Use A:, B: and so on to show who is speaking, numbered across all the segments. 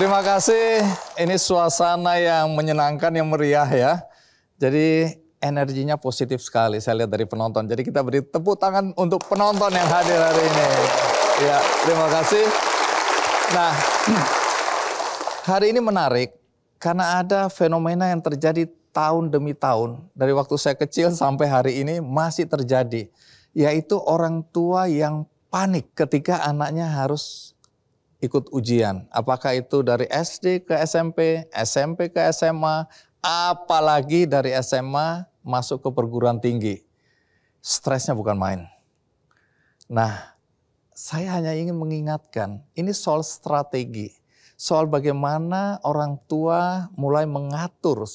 A: Terima kasih. Ini suasana yang menyenangkan, yang meriah ya. Jadi energinya positif sekali saya lihat dari penonton. Jadi kita beri tepuk tangan untuk penonton yang hadir hari ini. Ya, terima kasih. Nah, hari ini menarik karena ada fenomena yang terjadi tahun demi tahun. Dari waktu saya kecil sampai hari ini masih terjadi. Yaitu orang tua yang panik ketika anaknya harus ikut ujian. Apakah itu dari SD ke SMP, SMP ke SMA, apalagi dari SMA masuk ke perguruan tinggi. Stresnya bukan main. Nah, saya hanya ingin mengingatkan, ini soal strategi. Soal bagaimana orang tua mulai mengatur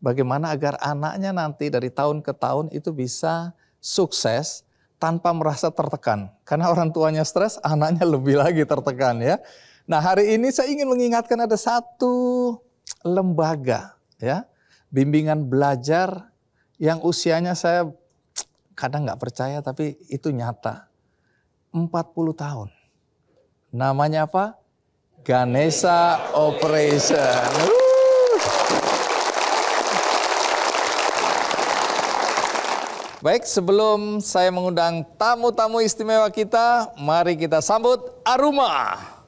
A: bagaimana agar anaknya nanti dari tahun ke tahun itu bisa sukses tanpa merasa tertekan. Karena orang tuanya stres, anaknya lebih lagi tertekan ya. Nah, hari ini saya ingin mengingatkan ada satu lembaga ya, bimbingan belajar yang usianya saya kadang nggak percaya tapi itu nyata. 40 tahun. Namanya apa? Ganesha Operation. Baik, sebelum saya mengundang tamu-tamu istimewa kita, mari kita sambut Aruma.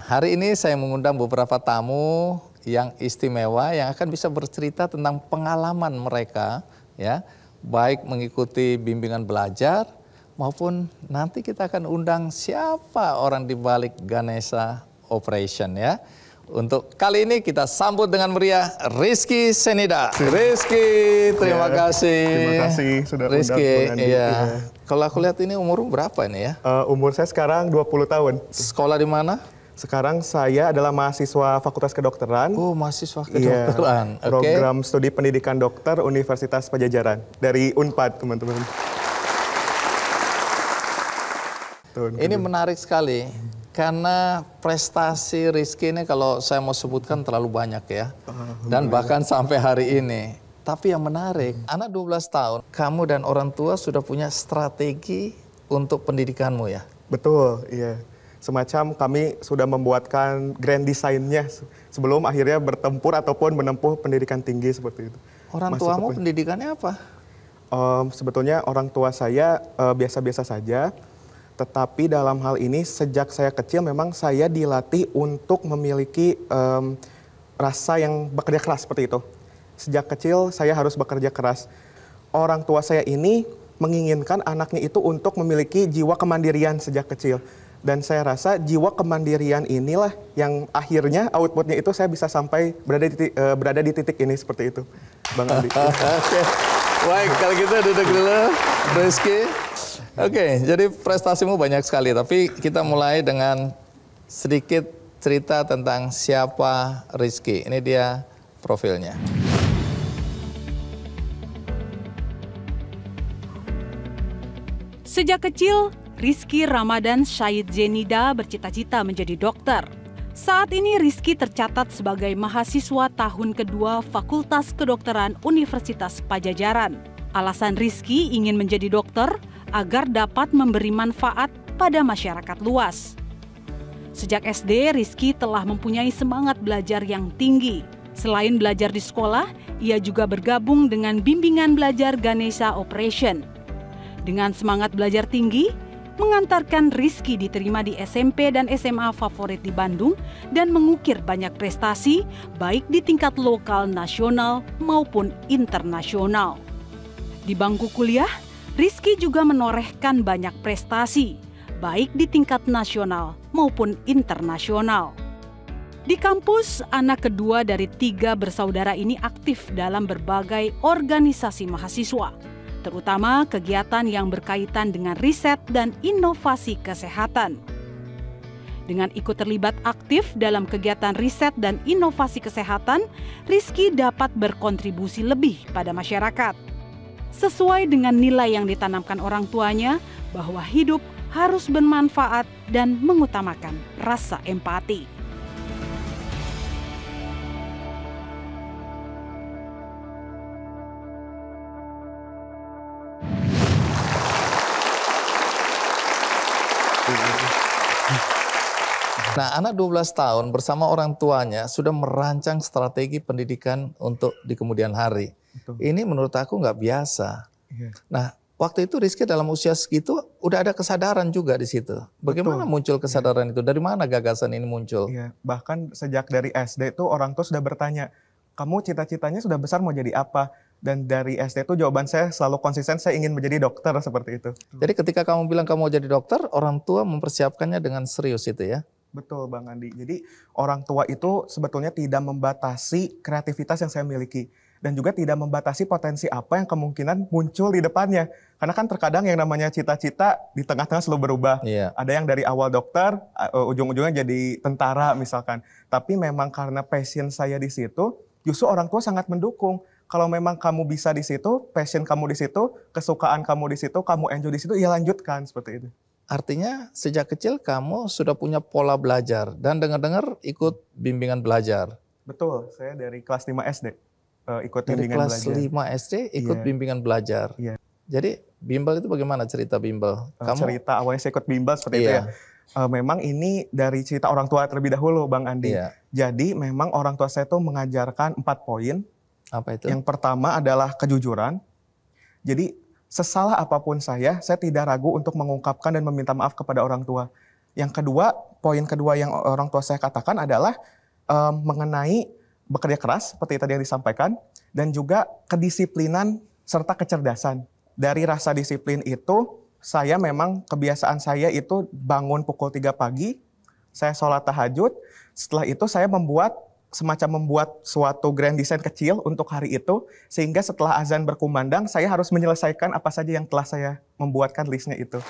A: Hari ini saya mengundang beberapa tamu yang istimewa yang akan bisa bercerita tentang pengalaman mereka, ya, baik mengikuti bimbingan belajar maupun nanti kita akan undang siapa orang di balik Ganesha Operation, ya. Untuk kali ini kita sambut dengan meriah Rizky Senida. Rizky, terima kasih.
B: Terima kasih sudah
A: Rizky,
B: undang.
A: iya. Kalau aku lihat ini umur berapa ini ya?
B: Umur saya sekarang 20 tahun.
A: Sekolah di mana?
B: Sekarang saya adalah mahasiswa Fakultas Kedokteran.
A: Oh, mahasiswa kedokteran.
B: Iya, program studi pendidikan dokter Universitas Padjadjaran dari Unpad, teman-teman.
A: Ini menarik sekali. Karena prestasi Rizky ini kalau saya mau sebutkan terlalu banyak ya. Dan bahkan sampai hari ini. Tapi yang menarik, anak 12 tahun, kamu dan orang tua sudah punya strategi untuk pendidikanmu ya?
B: Betul, iya. Semacam kami sudah membuatkan grand design-nya sebelum akhirnya bertempur ataupun menempuh pendidikan tinggi seperti itu.
A: Orang tuamu pendidikannya apa?
B: Sebetulnya orang tua saya biasa-biasa saja. Tetapi dalam hal ini sejak saya kecil memang saya dilatih untuk memiliki rasa yang bekerja keras seperti itu. Sejak kecil saya harus bekerja keras. Orang tua saya ini menginginkan anaknya itu untuk memiliki jiwa kemandirian sejak kecil. Dan saya rasa jiwa kemandirian inilah yang akhirnya outputnya itu saya bisa sampai berada di titik ini seperti itu. Bang Andi.
A: Oke. Baik, kalau gitu duduk dulu, Rizky. Oke, jadi prestasimu banyak sekali, tapi kita mulai dengan sedikit cerita tentang siapa Rizky. Ini dia profilnya.
C: Sejak kecil, Rizky Ramadan Syahid Zenida bercita-cita menjadi dokter. Saat ini Rizky tercatat sebagai mahasiswa tahun kedua Fakultas Kedokteran Universitas Padjadjaran. Alasan Rizky ingin menjadi dokter agar dapat memberi manfaat pada masyarakat luas. Sejak SD, Rizky telah mempunyai semangat belajar yang tinggi. Selain belajar di sekolah, ia juga bergabung dengan bimbingan belajar Ganesha Operation. Dengan semangat belajar tinggi, mengantarkan Rizky diterima di SMP dan SMA favorit di Bandung dan mengukir banyak prestasi baik di tingkat lokal, nasional maupun internasional. Di bangku kuliah, Rizky juga menorehkan banyak prestasi, baik di tingkat nasional maupun internasional. Di kampus, anak kedua dari 3 bersaudara ini aktif dalam berbagai organisasi mahasiswa, terutama kegiatan yang berkaitan dengan riset dan inovasi kesehatan. Dengan ikut terlibat aktif dalam kegiatan riset dan inovasi kesehatan, Rizky dapat berkontribusi lebih pada masyarakat. Sesuai dengan nilai yang ditanamkan orang tuanya bahwa hidup harus bermanfaat dan mengutamakan rasa empati.
A: Nah, anak 12 tahun bersama orang tuanya sudah merancang strategi pendidikan untuk di kemudian hari.
B: Betul.
A: Ini menurut aku nggak biasa.
B: Iya.
A: Nah, waktu itu Rizky dalam usia segitu udah ada kesadaran juga di situ. Bagaimana muncul kesadaran itu? Dari mana gagasan ini muncul?
B: Iya, bahkan sejak dari SD itu orang tua sudah bertanya, kamu cita-citanya sudah besar mau jadi apa? Dan dari SD itu jawaban saya selalu konsisten, saya ingin menjadi dokter seperti itu.
A: Jadi ketika kamu bilang kamu mau jadi dokter, orang tua mempersiapkannya dengan serius itu ya?
B: Betul Bang Andi. Jadi orang tua itu sebetulnya tidak membatasi kreativitas yang saya miliki. Dan juga tidak membatasi potensi apa yang kemungkinan muncul di depannya. Karena kan terkadang yang namanya cita-cita di tengah-tengah selalu berubah.
A: Iya.
B: Ada yang dari awal dokter, ujung-ujungnya jadi tentara misalkan. Tapi memang karena passion saya di situ, justru orang tua sangat mendukung. Kalau memang kamu bisa di situ, passion kamu di situ, kesukaan kamu di situ, kamu enjoy di situ, ya lanjutkan seperti itu.
A: Artinya sejak kecil kamu sudah punya pola belajar dan dengar-dengar ikut bimbingan belajar.
B: Betul, saya dari kelas 5 SD. Ikut
A: Dari
B: bimbingan
A: kelas
B: belajar.
A: 5 SD ikut bimbingan belajar.
B: Iya.
A: Jadi bimbel itu bagaimana cerita bimbel?
B: Cerita awalnya saya ikut bimbel seperti itu ya. Memang ini dari cerita orang tua terlebih dahulu Bang Andi.
A: Iya.
B: Jadi memang orang tua saya tuh mengajarkan 4 poin.
A: Apa itu?
B: Yang pertama adalah kejujuran. Jadi sesalah apapun saya tidak ragu untuk mengungkapkan dan meminta maaf kepada orang tua. Yang kedua, poin kedua yang orang tua saya katakan adalah mengenai bekerja keras seperti tadi yang disampaikan, dan juga kedisiplinan serta kecerdasan. Dari rasa disiplin itu, saya memang kebiasaan saya itu bangun pukul 3 pagi, saya sholat tahajud, setelah itu saya membuat suatu grand design kecil untuk hari itu, sehingga setelah azan berkumandang, saya harus menyelesaikan apa saja yang telah saya membuatkan listnya itu.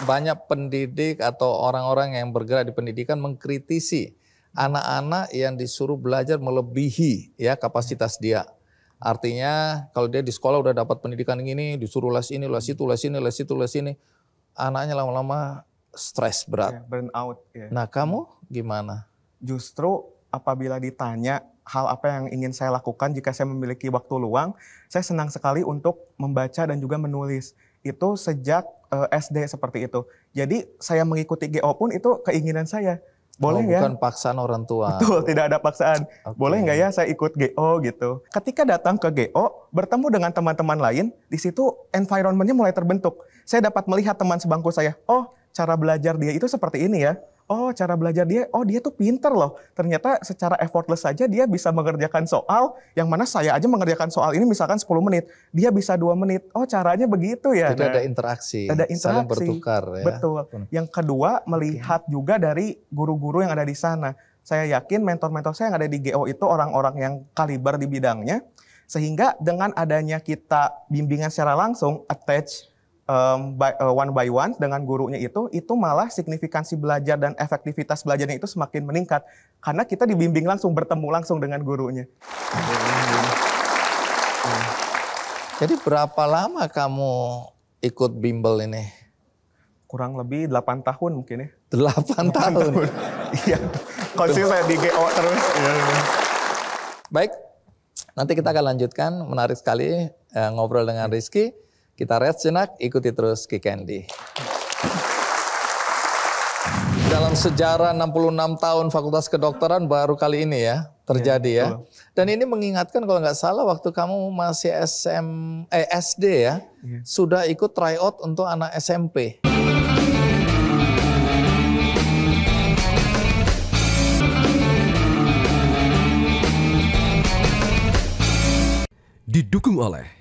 A: Banyak pendidik atau orang-orang yang bergerak di pendidikan mengkritisi anak-anak yang disuruh belajar melebihi ya kapasitas dia. Artinya kalau dia di sekolah udah dapat pendidikan ini, disuruh les ini, les itu, les ini, les itu, les ini, anaknya lama-lama stres berat.
B: Burn out. Ya.
A: Nah kamu gimana?
B: Justru apabila ditanya hal apa yang ingin saya lakukan jika saya memiliki waktu luang, saya senang sekali untuk membaca dan juga menulis. Itu sejak SD seperti itu. Jadi saya mengikuti GO pun itu keinginan saya. Boleh ya?
A: Bukan paksaan orang tua.
B: Betul, tidak ada paksaan.
A: Okay.
B: Boleh nggak ya saya ikut GO gitu. Ketika datang ke GO, bertemu dengan teman-teman lain, di situ environment-nya mulai terbentuk. Saya dapat melihat teman sebangku saya, oh cara belajar dia itu seperti ini ya. Oh cara belajar dia, oh dia tuh pinter loh. Ternyata secara effortless saja dia bisa mengerjakan soal, yang mana saya aja mengerjakan soal ini misalkan 10 menit. Dia bisa 2 menit. Oh caranya begitu ya.
A: Jadi ada interaksi, saling bertukar ya.
B: Betul. Yang kedua, melihat juga dari guru-guru yang ada di sana. Saya yakin mentor-mentor saya yang ada di GO itu orang-orang yang kaliber di bidangnya. Sehingga dengan adanya kita bimbingan secara langsung, attach one by one dengan gurunya itu malah signifikansi belajar dan efektivitas belajarnya itu semakin meningkat. Karena kita dibimbing langsung, bertemu langsung dengan gurunya.
A: Jadi berapa lama kamu ikut bimbel ini?
B: Kurang lebih 8 tahun mungkin ya.
A: 8 tahun?
B: Iya, konsisten di GO terus.
A: Baik, nanti kita akan lanjutkan. Menarik sekali ngobrol dengan Rizky. Kita rest jenak, ikuti terus Ki Candy. Dalam sejarah 66 tahun Fakultas Kedokteran baru kali ini ya terjadi ya. Dan ini mengingatkan kalau nggak salah waktu kamu masih SD ya, sudah ikut tryout untuk anak SMP.
D: Didukung oleh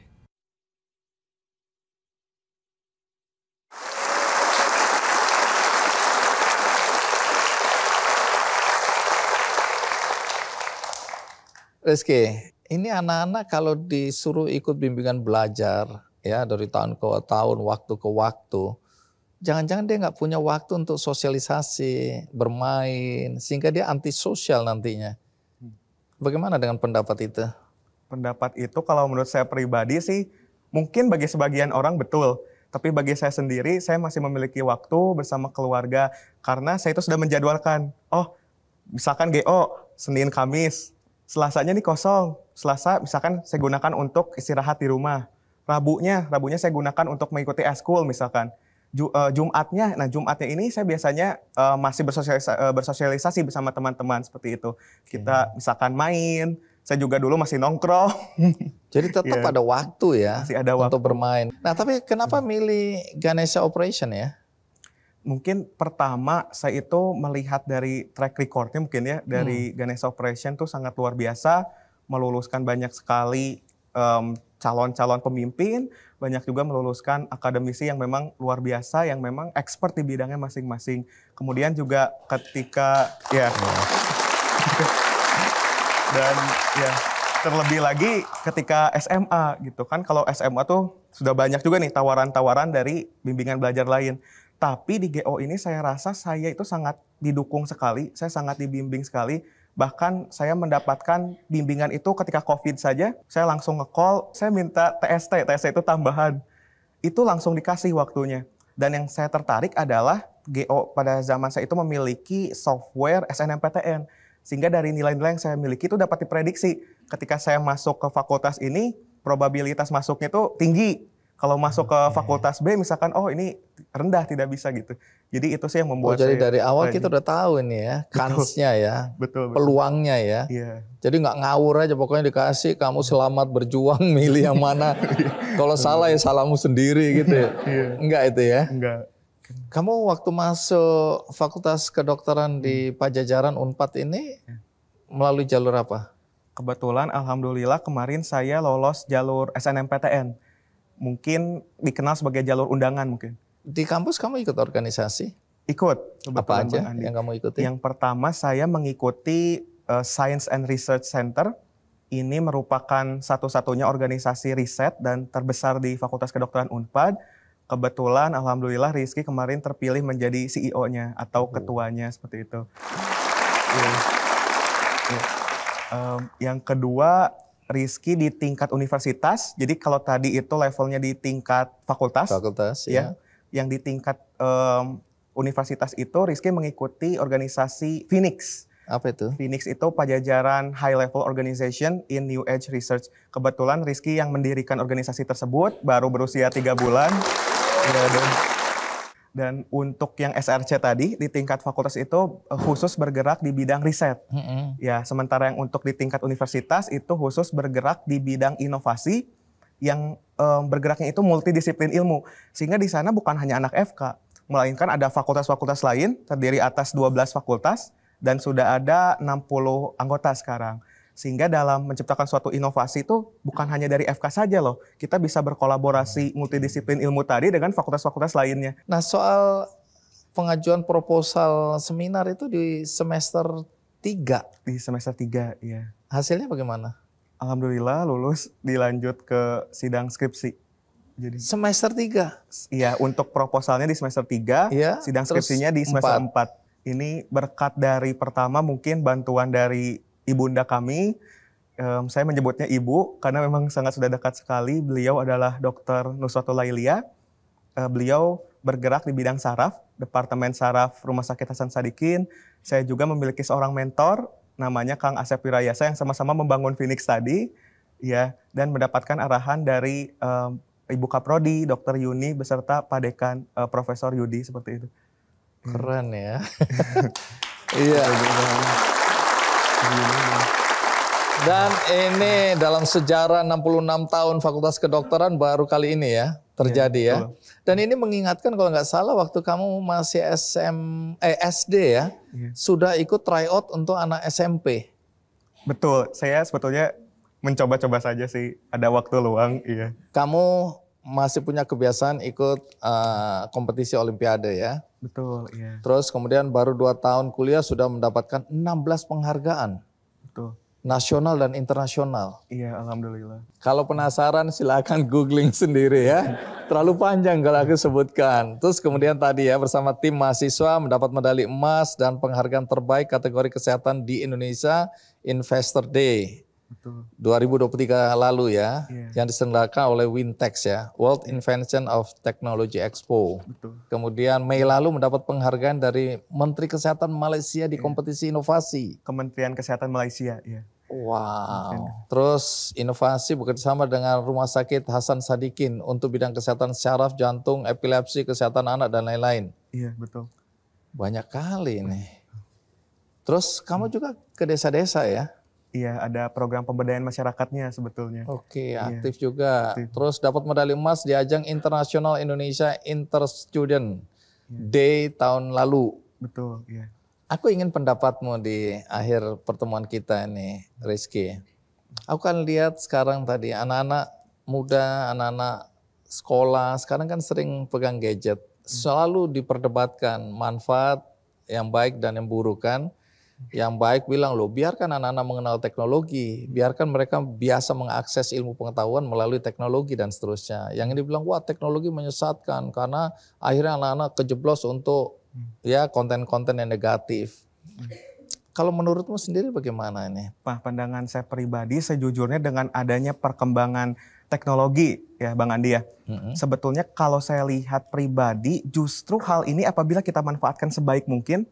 A: Rizky, ini anak-anak kalau disuruh ikut bimbingan belajar ya dari tahun ke tahun, waktu ke waktu, jangan-jangan dia nggak punya waktu untuk sosialisasi, bermain, sehingga dia antisosial nantinya. Bagaimana dengan pendapat itu?
B: Pendapat itu kalau menurut saya pribadi sih mungkin bagi sebagian orang betul. Tapi bagi saya sendiri, saya masih memiliki waktu bersama keluarga karena saya itu sudah menjadwalkan. Oh, misalkan GO Senin Kamis, Selasanya nih kosong. Selasa misalkan saya gunakan untuk istirahat di rumah. Rabunya saya gunakan untuk mengikuti eskul misalkan. Jumatnya ini saya biasanya masih bersosialisasi bersama teman-teman seperti itu. Kita misalkan main, saya juga dulu masih nongkrong.
A: Jadi tetap ada waktu ya
B: masih ada
A: untuk
B: waktu.
A: bermain. Nah tapi kenapa milih Ganesha Operation ya?
B: Mungkin pertama saya itu melihat dari track recordnya mungkin ya. Dari Ganesha Operation tuh sangat luar biasa. Meluluskan banyak sekali calon-calon pemimpin, banyak juga meluluskan akademisi yang memang luar biasa, yang memang expert di bidangnya masing-masing. Kemudian juga ketika dan ya terlebih lagi ketika SMA gitu kan, kalau SMA tuh sudah banyak juga nih tawaran-tawaran dari bimbingan belajar lain. Tapi di GO ini saya rasa saya itu sangat didukung sekali, saya sangat dibimbing sekali. Bahkan saya mendapatkan bimbingan itu ketika COVID saja, saya langsung nge-call, saya minta TST itu tambahan. Itu langsung dikasih waktunya. Dan yang saya tertarik adalah GO pada zaman saya itu memiliki software SNMPTN. Sehingga dari nilai-nilai yang saya miliki itu dapat diprediksi. Ketika saya masuk ke fakultas ini, probabilitas masuknya itu tinggi. Kalau masuk ke fakultas B misalkan, oh ini rendah, tidak bisa gitu. Jadi itu sih yang membuat
A: jadi
B: saya
A: dari awal kita udah tahu ini ya, kansnya ya,
B: betul.
A: peluangnya ya.
B: Iya.
A: Jadi nggak ngawur aja, pokoknya dikasih, kamu selamat berjuang, milih yang mana. Kalau salah ya salahmu sendiri gitu ya. Enggak itu ya.
B: Enggak.
A: Kamu waktu masuk Fakultas Kedokteran di Pajajaran Unpad ini melalui jalur apa?
B: Kebetulan alhamdulillah kemarin saya lolos jalur SNMPTN. Mungkin dikenal sebagai jalur undangan mungkin.
A: Di kampus kamu ikut organisasi?
B: Ikut.
A: Apa
B: kebetulan
A: aja
B: Bang Andi.
A: yang kamu ikuti?
B: Yang pertama saya mengikuti Science and Research Center. Ini merupakan satu-satunya organisasi riset dan terbesar di Fakultas Kedokteran Unpad. Kebetulan alhamdulillah Rizky kemarin terpilih menjadi CEO-nya atau ketuanya seperti itu. Yang kedua, Rizky di tingkat universitas. Jadi kalau tadi itu levelnya di tingkat fakultas.
A: Fakultas, ya.
B: Yang di tingkat universitas itu Rizky mengikuti organisasi Phoenix.
A: Apa itu?
B: Phoenix itu Pajajaran High Level Organization in New Age Research. Kebetulan Rizky yang mendirikan organisasi tersebut baru berusia 3 bulan. Dan untuk yang SRC tadi di tingkat fakultas itu khusus bergerak di bidang riset. Ya, sementara yang untuk di tingkat universitas itu khusus bergerak di bidang inovasi yang bergeraknya itu multidisiplin ilmu. Sehingga di sana bukan hanya anak FK, melainkan ada fakultas-fakultas lain terdiri atas 12 fakultas dan sudah ada 60 anggota sekarang. Sehingga dalam menciptakan suatu inovasi itu bukan hanya dari FK saja loh. Kita bisa berkolaborasi multidisiplin ilmu tadi dengan fakultas-fakultas lainnya.
A: Nah, soal pengajuan proposal seminar itu di semester 3.
B: Di semester 3, ya.
A: Hasilnya bagaimana?
B: Alhamdulillah lulus, dilanjut ke sidang skripsi. Jadi
A: Semester 3?
B: iya, untuk proposalnya di semester 3,
A: Iya,
B: sidang
A: terus
B: skripsinya di semester
A: 4.
B: 4. Ini berkat dari pertama mungkin bantuan dari ibunda kami. Saya menyebutnya ibu karena memang sangat sudah dekat sekali. Beliau adalah Dr. Nusratul Lailia. Beliau bergerak di bidang saraf, Departemen Saraf Rumah Sakit Hasan Sadikin. Saya juga memiliki seorang mentor namanya Kang Asep Wirayasa yang sama-sama membangun Phoenix tadi, ya, dan mendapatkan arahan dari Ibu Kaprodi, Dr. Yuni beserta Pak Dekan Profesor Yudi seperti itu.
A: Keren ya. Iya. Dan ini dalam sejarah 66 tahun Fakultas Kedokteran baru kali ini ya terjadi ya. Dan ini mengingatkan kalau nggak salah waktu kamu masih SD ya, sudah ikut tryout untuk anak SMP.
B: Betul, saya sebetulnya mencoba-coba saja sih, ada waktu luang, iya.
A: Kamu masih punya kebiasaan ikut kompetisi olimpiade ya.
B: Betul, iya.
A: Terus kemudian baru 2 tahun kuliah sudah mendapatkan 16 penghargaan.
B: Betul.
A: Nasional dan internasional.
B: Iya, alhamdulillah.
A: Kalau penasaran silakan googling sendiri ya. Terlalu panjang kalau aku sebutkan. Terus kemudian tadi ya bersama tim mahasiswa mendapat medali emas dan penghargaan terbaik kategori kesehatan di Indonesia Investor Day.
B: Betul.
A: 2023 lalu ya,
B: Iya.
A: yang diselenggarakan oleh Wintex ya, World Invention of Technology Expo.
B: Betul.
A: Kemudian Mei lalu mendapat penghargaan dari Menteri Kesehatan Malaysia di kompetisi inovasi.
B: Kementerian Kesehatan Malaysia, iya.
A: Wow. Terus inovasi bekerjasama dengan Rumah Sakit Hasan Sadikin untuk bidang kesehatan syaraf, jantung, epilepsi, kesehatan anak dan lain-lain.
B: Iya, betul.
A: Banyak kali nih. Terus kamu juga ke desa-desa ya?
B: Iya, ada program pemberdayaan masyarakatnya sebetulnya.
A: Oke,
B: Iya.
A: aktif juga.
B: Aktif.
A: Terus dapat medali emas di ajang Internasional Indonesia Interstudent Day tahun lalu.
B: Betul, iya.
A: Aku ingin pendapatmu di akhir pertemuan kita ini, Rizky. Aku kan lihat sekarang tadi anak-anak muda, anak-anak sekolah, sekarang kan sering pegang gadget. Selalu diperdebatkan manfaat yang baik dan yang buruk kan. Yang baik bilang loh, biarkan anak-anak mengenal teknologi, biarkan mereka biasa mengakses ilmu pengetahuan melalui teknologi dan seterusnya. Yang ini bilang wah teknologi menyesatkan karena akhirnya anak-anak kejeblos untuk ya konten-konten yang negatif. Kalau menurutmu sendiri bagaimana ini?
B: Pak, pandangan saya pribadi sejujurnya dengan adanya perkembangan teknologi ya Bang Andi ya. Sebetulnya kalau saya lihat pribadi justru hal ini apabila kita manfaatkan sebaik mungkin,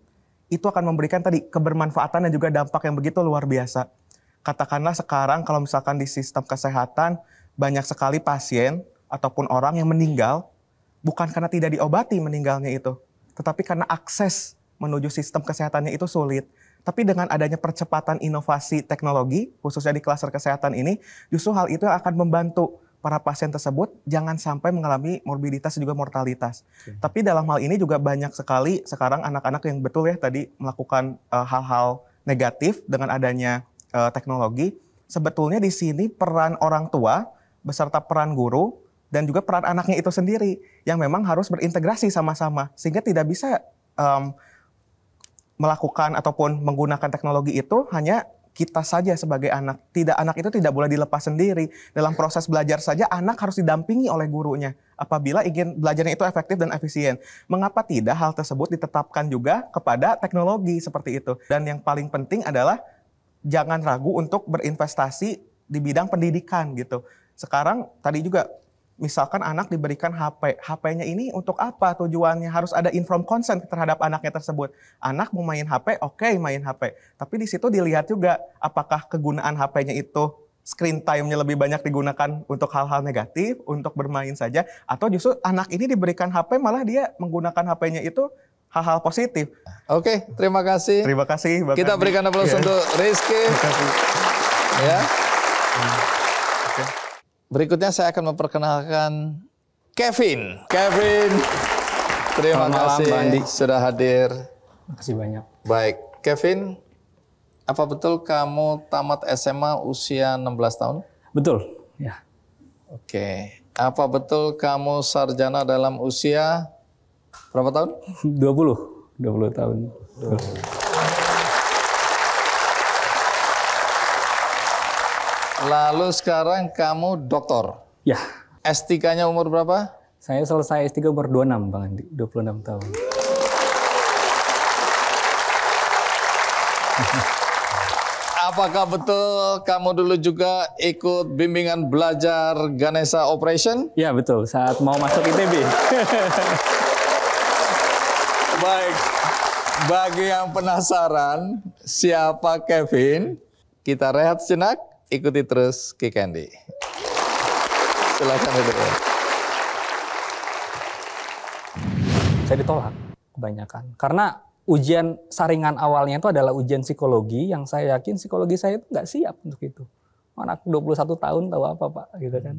B: itu akan memberikan tadi kebermanfaatan dan juga dampak yang begitu luar biasa. Katakanlah sekarang kalau misalkan di sistem kesehatan banyak sekali pasien ataupun orang yang meninggal bukan karena tidak diobati meninggalnya itu, tetapi karena akses menuju sistem kesehatannya itu sulit. Tapi dengan adanya percepatan inovasi teknologi, khususnya di klaster kesehatan ini, justru hal itu akan membantu para pasien tersebut jangan sampai mengalami morbiditas dan juga mortalitas. Tapi dalam hal ini juga banyak sekali sekarang anak-anak yang betul ya tadi melakukan hal-hal negatif dengan adanya teknologi. Sebetulnya di sini peran orang tua beserta peran guru dan juga peran anaknya itu sendiri yang memang harus berintegrasi sama-sama sehingga tidak bisa melakukan ataupun menggunakan teknologi itu hanya kita saja sebagai anak. Anak itu tidak boleh dilepas sendiri. Dalam proses belajar saja anak harus didampingi oleh gurunya apabila ingin belajarnya itu efektif dan efisien. Mengapa tidak hal tersebut ditetapkan juga kepada teknologi seperti itu? Dan yang paling penting adalah jangan ragu untuk berinvestasi di bidang pendidikan gitu. Sekarang tadi juga misalkan anak diberikan HP, HP-nya ini untuk apa tujuannya? Harus ada informed consent terhadap anaknya tersebut. Anak mau main HP, oke, main HP. Tapi di situ dilihat juga apakah kegunaan HP-nya itu screen time-nya lebih banyak digunakan untuk hal-hal negatif, untuk bermain saja, atau justru anak ini diberikan HP malah dia menggunakan HP-nya itu hal-hal positif.
A: Oke, terima kasih.
B: Terima kasih.
A: Kita berikan aplaus untuk Rizky.
B: Terima kasih.
A: Ya. Berikutnya saya akan memperkenalkan Kevin. Kevin, terima kasih sudah hadir.
D: Terima kasih banyak.
A: Baik, Kevin, apa betul kamu tamat SMA usia 16 tahun?
D: Betul, ya.
A: Oke. Apa betul kamu sarjana dalam usia berapa tahun?
D: 20 tahun.
A: Lalu sekarang kamu doktor?
D: Ya.
A: S3-nya umur berapa?
D: Saya selesai S3 umur 26, Bang Andi. 26 tahun.
A: Apakah betul kamu dulu juga ikut bimbingan belajar Ganesha Operation?
D: Ya, betul. Saat mau masuk ITB.
A: Baik. Bagi yang penasaran siapa Kevin, kita rehat sejenak, ikuti terus Ki Candy. Silakan duduk.
D: Saya ditolak kebanyakan. Karena ujian saringan awalnya itu adalah ujian psikologi yang saya yakin psikologi saya itu nggak siap untuk itu. Anak 21 tahun tahu apa, Pak, gitu kan.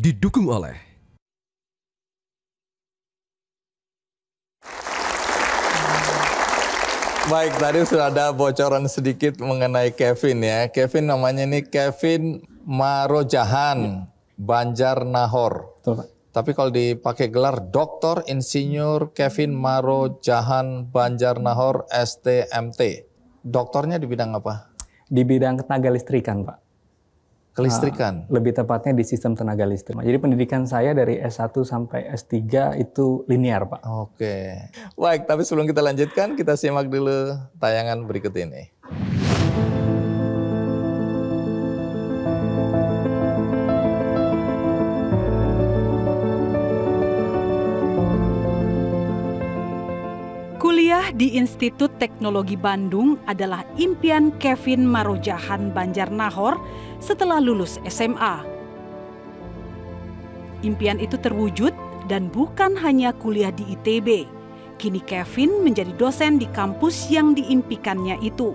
E: Didukung oleh
A: Baik, tadi sudah ada bocoran sedikit mengenai Kevin ya. Kevin namanya ini Kevin Marojahan Banjarnahor.
D: Betul, Pak.
A: Tapi kalau dipakai gelar Dr. Insinyur Kevin Marojahan Banjarnahor STMT. Doktornya di bidang apa?
D: Di bidang tenaga listrikan, Pak.
A: Kelistrikan?
D: Lebih tepatnya di sistem tenaga listrik. Jadi pendidikan saya dari S1 sampai S3 itu linear, Pak.
A: Oke. Baik, tapi sebelum kita lanjutkan, kita simak dulu tayangan berikut ini.
C: Kuliah di Institut Teknologi Bandung adalah impian Kevin Marojahan Banjarnahor setelah lulus SMA. Impian itu terwujud dan bukan hanya kuliah di ITB. Kini Kevin menjadi dosen di kampus yang diimpikannya itu.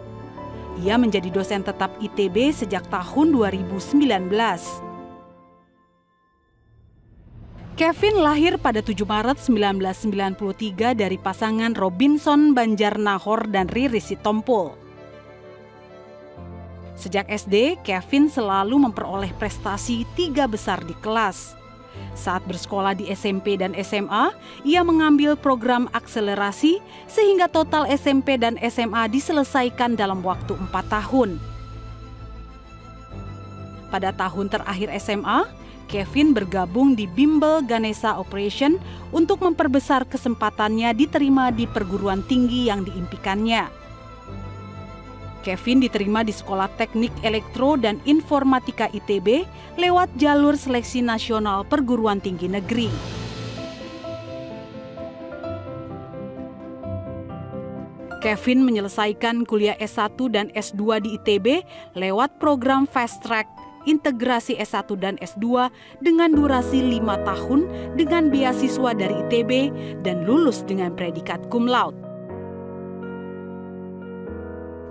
C: Ia menjadi dosen tetap ITB sejak tahun 2019. Kevin lahir pada 7 Maret 1993 dari pasangan Robinson Banjarnahor dan Riri Sitompul. Sejak SD, Kevin selalu memperoleh prestasi 3 besar di kelas. Saat bersekolah di SMP dan SMA, ia mengambil program akselerasi sehingga total SMP dan SMA diselesaikan dalam waktu 4 tahun. Pada tahun terakhir SMA, Kevin bergabung di Bimbel Ganesha Operation untuk memperbesar kesempatannya diterima di perguruan tinggi yang diimpikannya. Kevin diterima di Sekolah Teknik Elektro dan Informatika ITB lewat jalur seleksi nasional perguruan tinggi negeri. Kevin menyelesaikan kuliah S1 dan S2 di ITB lewat program Fast Track integrasi S1 dan S2 dengan durasi 5 tahun dengan beasiswa dari ITB dan lulus dengan predikat cum laude.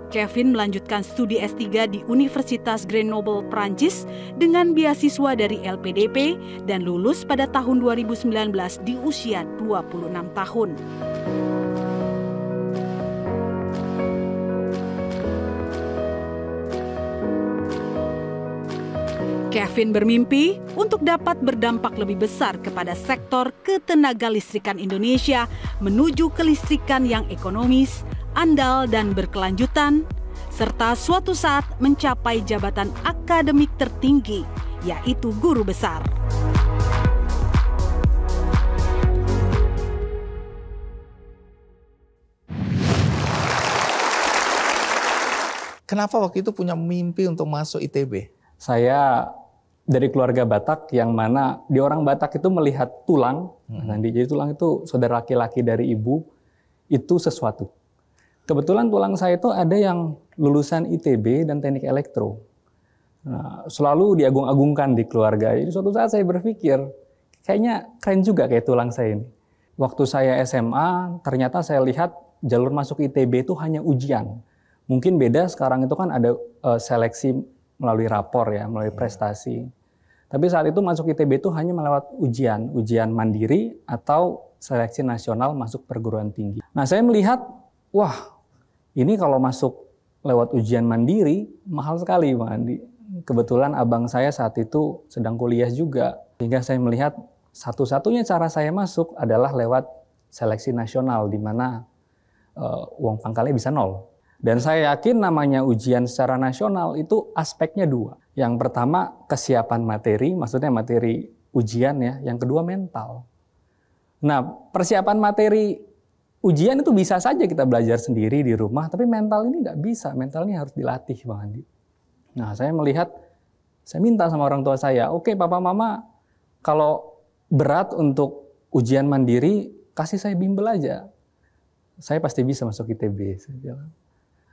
C: Kevin melanjutkan studi S3 di Universitas Grenoble, Prancis dengan beasiswa dari LPDP dan lulus pada tahun 2019 di usia 26 tahun. Kevin bermimpi untuk dapat berdampak lebih besar kepada sektor ketenagalistrikan Indonesia menuju kelistrikan yang ekonomis, andal dan berkelanjutan, serta suatu saat mencapai jabatan akademik tertinggi, yaitu guru besar.
A: Kenapa waktu itu punya mimpi untuk masuk ITB?
D: Saya dari keluarga Batak yang mana di orang Batak itu melihat tulang, nanti jadi tulang itu saudara laki-laki dari ibu, itu sesuatu. Kebetulan tulang saya itu ada yang lulusan ITB dan teknik elektro. Nah, selalu diagung-agungkan di keluarga. Jadi suatu saat saya berpikir, kayaknya keren juga kayak tulang saya ini. Waktu saya SMA, ternyata saya lihat jalur masuk ITB itu hanya ujian. Mungkin beda sekarang itu kan ada seleksi melalui rapor ya, melalui prestasi. Tapi saat itu masuk ITB itu hanya melewat ujian mandiri atau seleksi nasional masuk perguruan tinggi. Nah, saya melihat, wah, ini kalau masuk lewat ujian mandiri, mahal sekali Bang Andi. Kebetulan abang saya saat itu sedang kuliah juga. Sehingga saya melihat satu-satunya cara saya masuk adalah lewat seleksi nasional, di mana uang pangkalnya bisa 0. Dan saya yakin namanya ujian secara nasional itu aspeknya 2. Yang pertama kesiapan materi, maksudnya materi ujian ya. Yang kedua mental. Nah, persiapan materi ujian itu bisa saja kita belajar sendiri di rumah, tapi mental ini nggak bisa. Mental ini harus dilatih, Bang Andi. Nah, saya melihat, saya minta sama orang tua saya, oke Papa Mama, kalau berat untuk ujian mandiri, kasih saya bimbel aja. Saya pasti bisa masuk ITB. Saya bilang.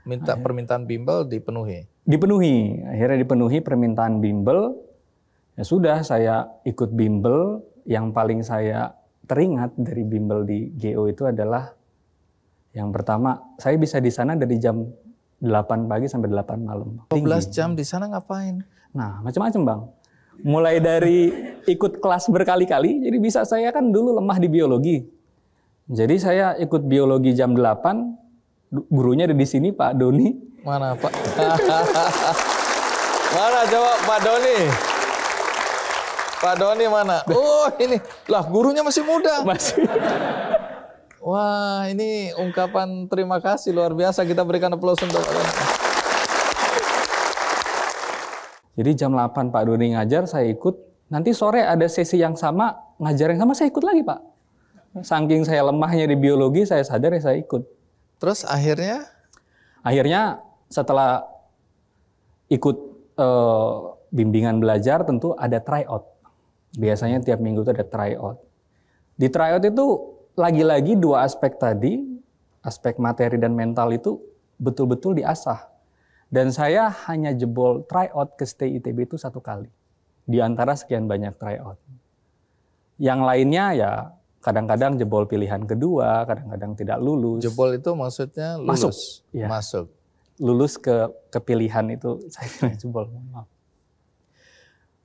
A: Minta permintaan bimbel dipenuhi?
D: Dipenuhi, akhirnya dipenuhi permintaan bimbel. Ya sudah, saya ikut bimbel. Yang paling saya teringat dari bimbel di GO itu adalah yang pertama, saya bisa di sana dari jam 8 pagi sampai 8 malam.
A: 12 jam di sana ngapain?
D: Nah, macam-macam Bang. Mulai dari ikut kelas berkali-kali, jadi bisa saya kan dulu lemah di biologi. Jadi saya ikut biologi jam 8, gurunya ada di sini Pak Doni.
A: Mana Pak? Mana coba Pak Doni? Pak Doni mana? Oh ini, lah gurunya masih muda.
D: Masih.
A: Wah ini ungkapan terima kasih luar biasa. Kita berikan aplaus untuk Pak Doni.
D: Jadi jam 8 Pak Doni ngajar, saya ikut. Nanti sore ada sesi yang sama, ngajar yang sama, saya ikut lagi Pak. Saking saya lemahnya di biologi, saya sadar ya saya ikut.
A: Terus akhirnya?
D: Akhirnya setelah ikut bimbingan belajar tentu ada tryout. Biasanya tiap minggu itu ada tryout. Di tryout itu lagi-lagi 2 aspek tadi, aspek materi dan mental itu betul-betul diasah. Dan saya hanya jebol tryout ke stay ITB itu 1 kali. Di antara sekian banyak tryout. Yang lainnya ya kadang-kadang jebol pilihan kedua, kadang-kadang tidak lulus.
A: Jebol itu maksudnya lulus?
D: Masuk. Ya.
A: Masuk.
D: Lulus ke pilihan itu saya jebol. Maaf.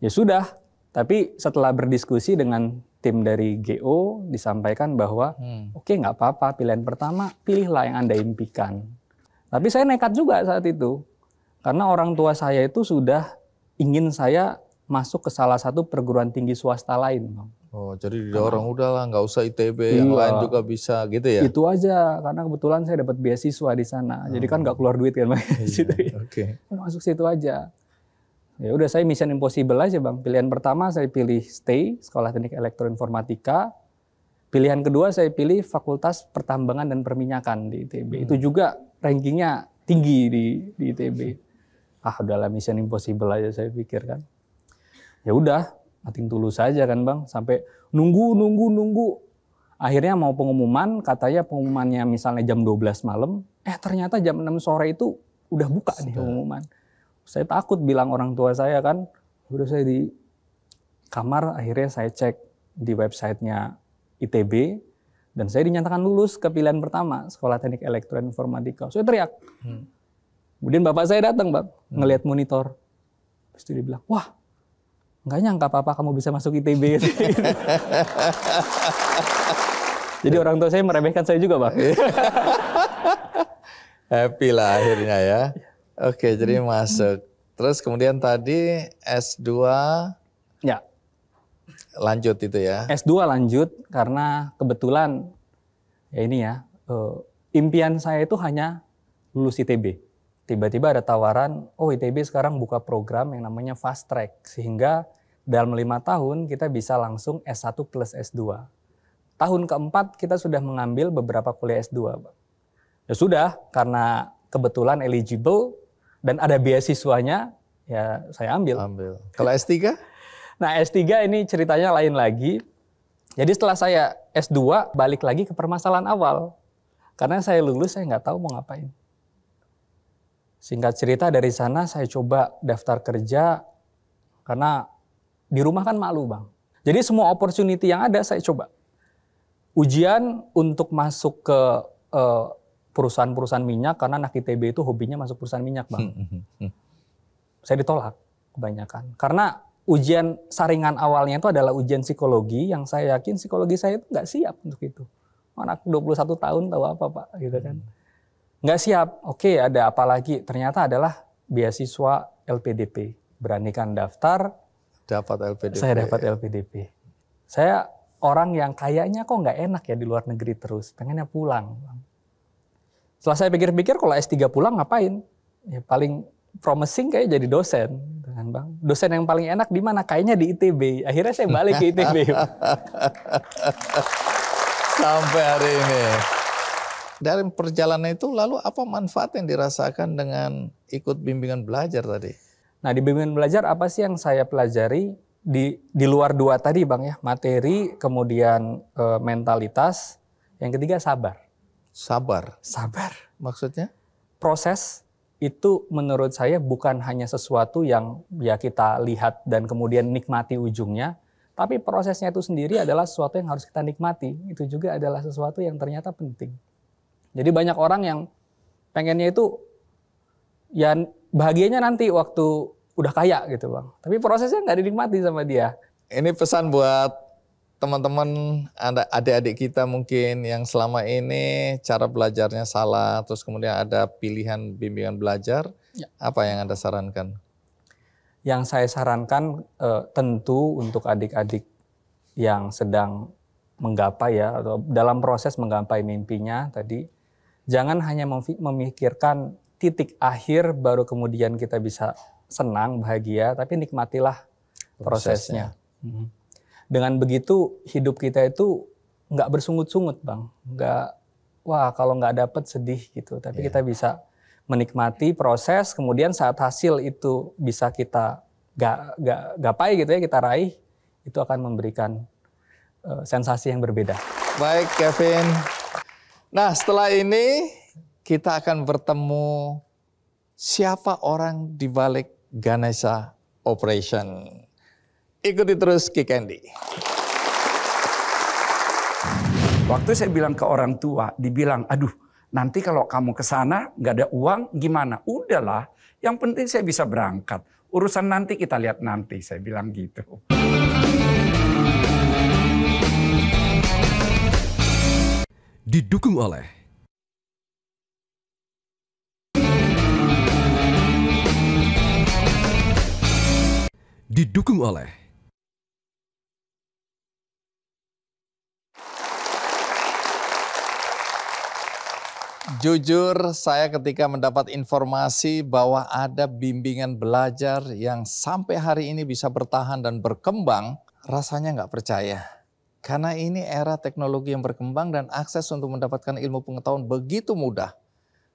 D: Ya sudah, tapi setelah berdiskusi dengan tim dari GO disampaikan bahwa oke, nggak apa-apa, pilihan pertama pilihlah yang Anda impikan. Tapi saya nekat juga saat itu. Karena orang tua saya itu sudah ingin saya masuk ke salah satu perguruan tinggi swasta lain.
A: Oh, jadi didorong udahlah nggak usah ITB, yang lain juga bisa gitu ya?
D: Itu aja, karena kebetulan saya dapat beasiswa di sana. Jadi kan nggak keluar duit kan,
A: Oke.
D: Masuk situ aja. Ya udah, saya mission impossible aja Bang. Pilihan pertama saya pilih stay, Sekolah Teknik Elektroinformatika. Pilihan kedua saya pilih Fakultas Pertambangan dan Perminyakan di ITB. Itu juga rankingnya tinggi di ITB. Udahlah mission impossible aja saya pikir kan. Ya udah, nothing tulus saja kan Bang. Sampai nunggu. Akhirnya mau pengumuman, katanya pengumumannya misalnya jam 12 malam. Ternyata jam 6 sore itu udah buka nih pengumuman. Saya takut bilang orang tua saya kan, Udah saya di kamar, akhirnya saya cek di websitenya ITB, dan saya dinyatakan lulus ke pilihan pertama, Sekolah Teknik Elektroinformatika. Saya teriak. Kemudian bapak saya datang, Bang, ngelihat monitor. Terus dia bilang, wah, nggak nyangka papa kamu bisa masuk ITB. Jadi orang tua saya meremehkan saya juga, Bang.
A: Happy lah akhirnya ya. Oke, jadi masuk. Terus kemudian tadi S2
D: Ya,
A: lanjut itu ya.
D: S2 lanjut karena kebetulan ya ini ya, impian saya itu hanya lulus ITB. Tiba-tiba ada tawaran, oh ITB sekarang buka program yang namanya fast track, sehingga dalam 5 tahun kita bisa langsung S1 plus S2. Tahun keempat kita sudah mengambil beberapa kuliah S2. Ya sudah, karena kebetulan eligible dan ada beasiswanya, ya saya ambil.
A: Kalau S3?
D: Nah S3 ini ceritanya lain lagi. Jadi setelah saya S2 balik lagi ke permasalahan awal. Karena saya lulus saya nggak tahu mau ngapain. Singkat cerita dari sana saya coba daftar kerja. Karena di rumah kan malu, Bang. Jadi semua opportunity yang ada saya coba. Ujian untuk masuk ke perusahaan-perusahaan minyak. Karena anak ITB itu hobinya masuk perusahaan minyak, Bang. Saya ditolak kebanyakan. Karena ujian saringan awalnya itu adalah ujian psikologi yang saya yakin psikologi saya itu nggak siap untuk itu. Anak 21 tahun tahu apa, Pak, gitu kan. Nggak siap. Oke, ada apa lagi? Ternyata adalah beasiswa LPDP. Beranikan daftar.
A: Dapat LPDP.
D: Saya dapat LPDP. Saya orang yang kayaknya kok nggak enak ya di luar negeri terus. Pengennya pulang. Setelah saya pikir-pikir kalau S3 pulang ngapain? Ya paling promising kayak jadi dosen. Kan, Bang? Dosen yang paling enak di mana? Kayaknya di ITB. Akhirnya saya balik ke ITB.
A: Sampai hari ini. Dari perjalanan itu lalu apa manfaat yang dirasakan dengan ikut bimbingan belajar tadi?
D: Nah di bimbingan belajar apa sih yang saya pelajari di luar dua tadi, Bang ya? Materi, kemudian mentalitas. Yang ketiga sabar.
A: Sabar?
D: Sabar.
A: Maksudnya?
D: Proses itu menurut saya bukan hanya sesuatu yang ya kita lihat dan kemudian nikmati ujungnya. Tapi prosesnya itu sendiri adalah sesuatu yang harus kita nikmati. Itu juga adalah sesuatu yang ternyata penting. Jadi banyak orang yang pengennya itu ya bahagianya nanti waktu udah kaya gitu, Bang. Tapi prosesnya nggak dinikmati sama dia.
A: Ini pesan buat teman-teman, adik-adik kita mungkin yang selama ini cara belajarnya salah, terus kemudian ada pilihan bimbingan belajar,
D: Ya.
A: Apa yang Anda sarankan?
D: Yang saya sarankan tentu untuk adik-adik yang sedang menggapai ya, atau dalam proses menggapai mimpinya tadi, jangan hanya memikirkan titik akhir baru kemudian kita bisa senang, bahagia, tapi nikmatilah prosesnya. Dengan begitu hidup kita itu nggak bersungut-sungut, Bang. Nggak, wah kalau nggak dapet sedih gitu. Tapi kita bisa menikmati proses, kemudian saat hasil itu bisa kita gapai gitu ya, kita raih, itu akan memberikan sensasi yang berbeda.
A: Baik Kevin. Nah setelah ini kita akan bertemu siapa orang di balik Ganesha Operation. Ikuti terus Ki Candy.
E: Waktu saya bilang ke orang tua, dibilang, aduh nanti kalau kamu ke sana nggak ada uang gimana? Udahlah, yang penting saya bisa berangkat. Urusan nanti kita lihat nanti, saya bilang gitu.
F: Didukung oleh
A: Jujur saya ketika mendapat informasi bahwa ada bimbingan belajar yang sampai hari ini bisa bertahan dan berkembang, rasanya nggak percaya. Karena ini era teknologi yang berkembang dan akses untuk mendapatkan ilmu pengetahuan begitu mudah.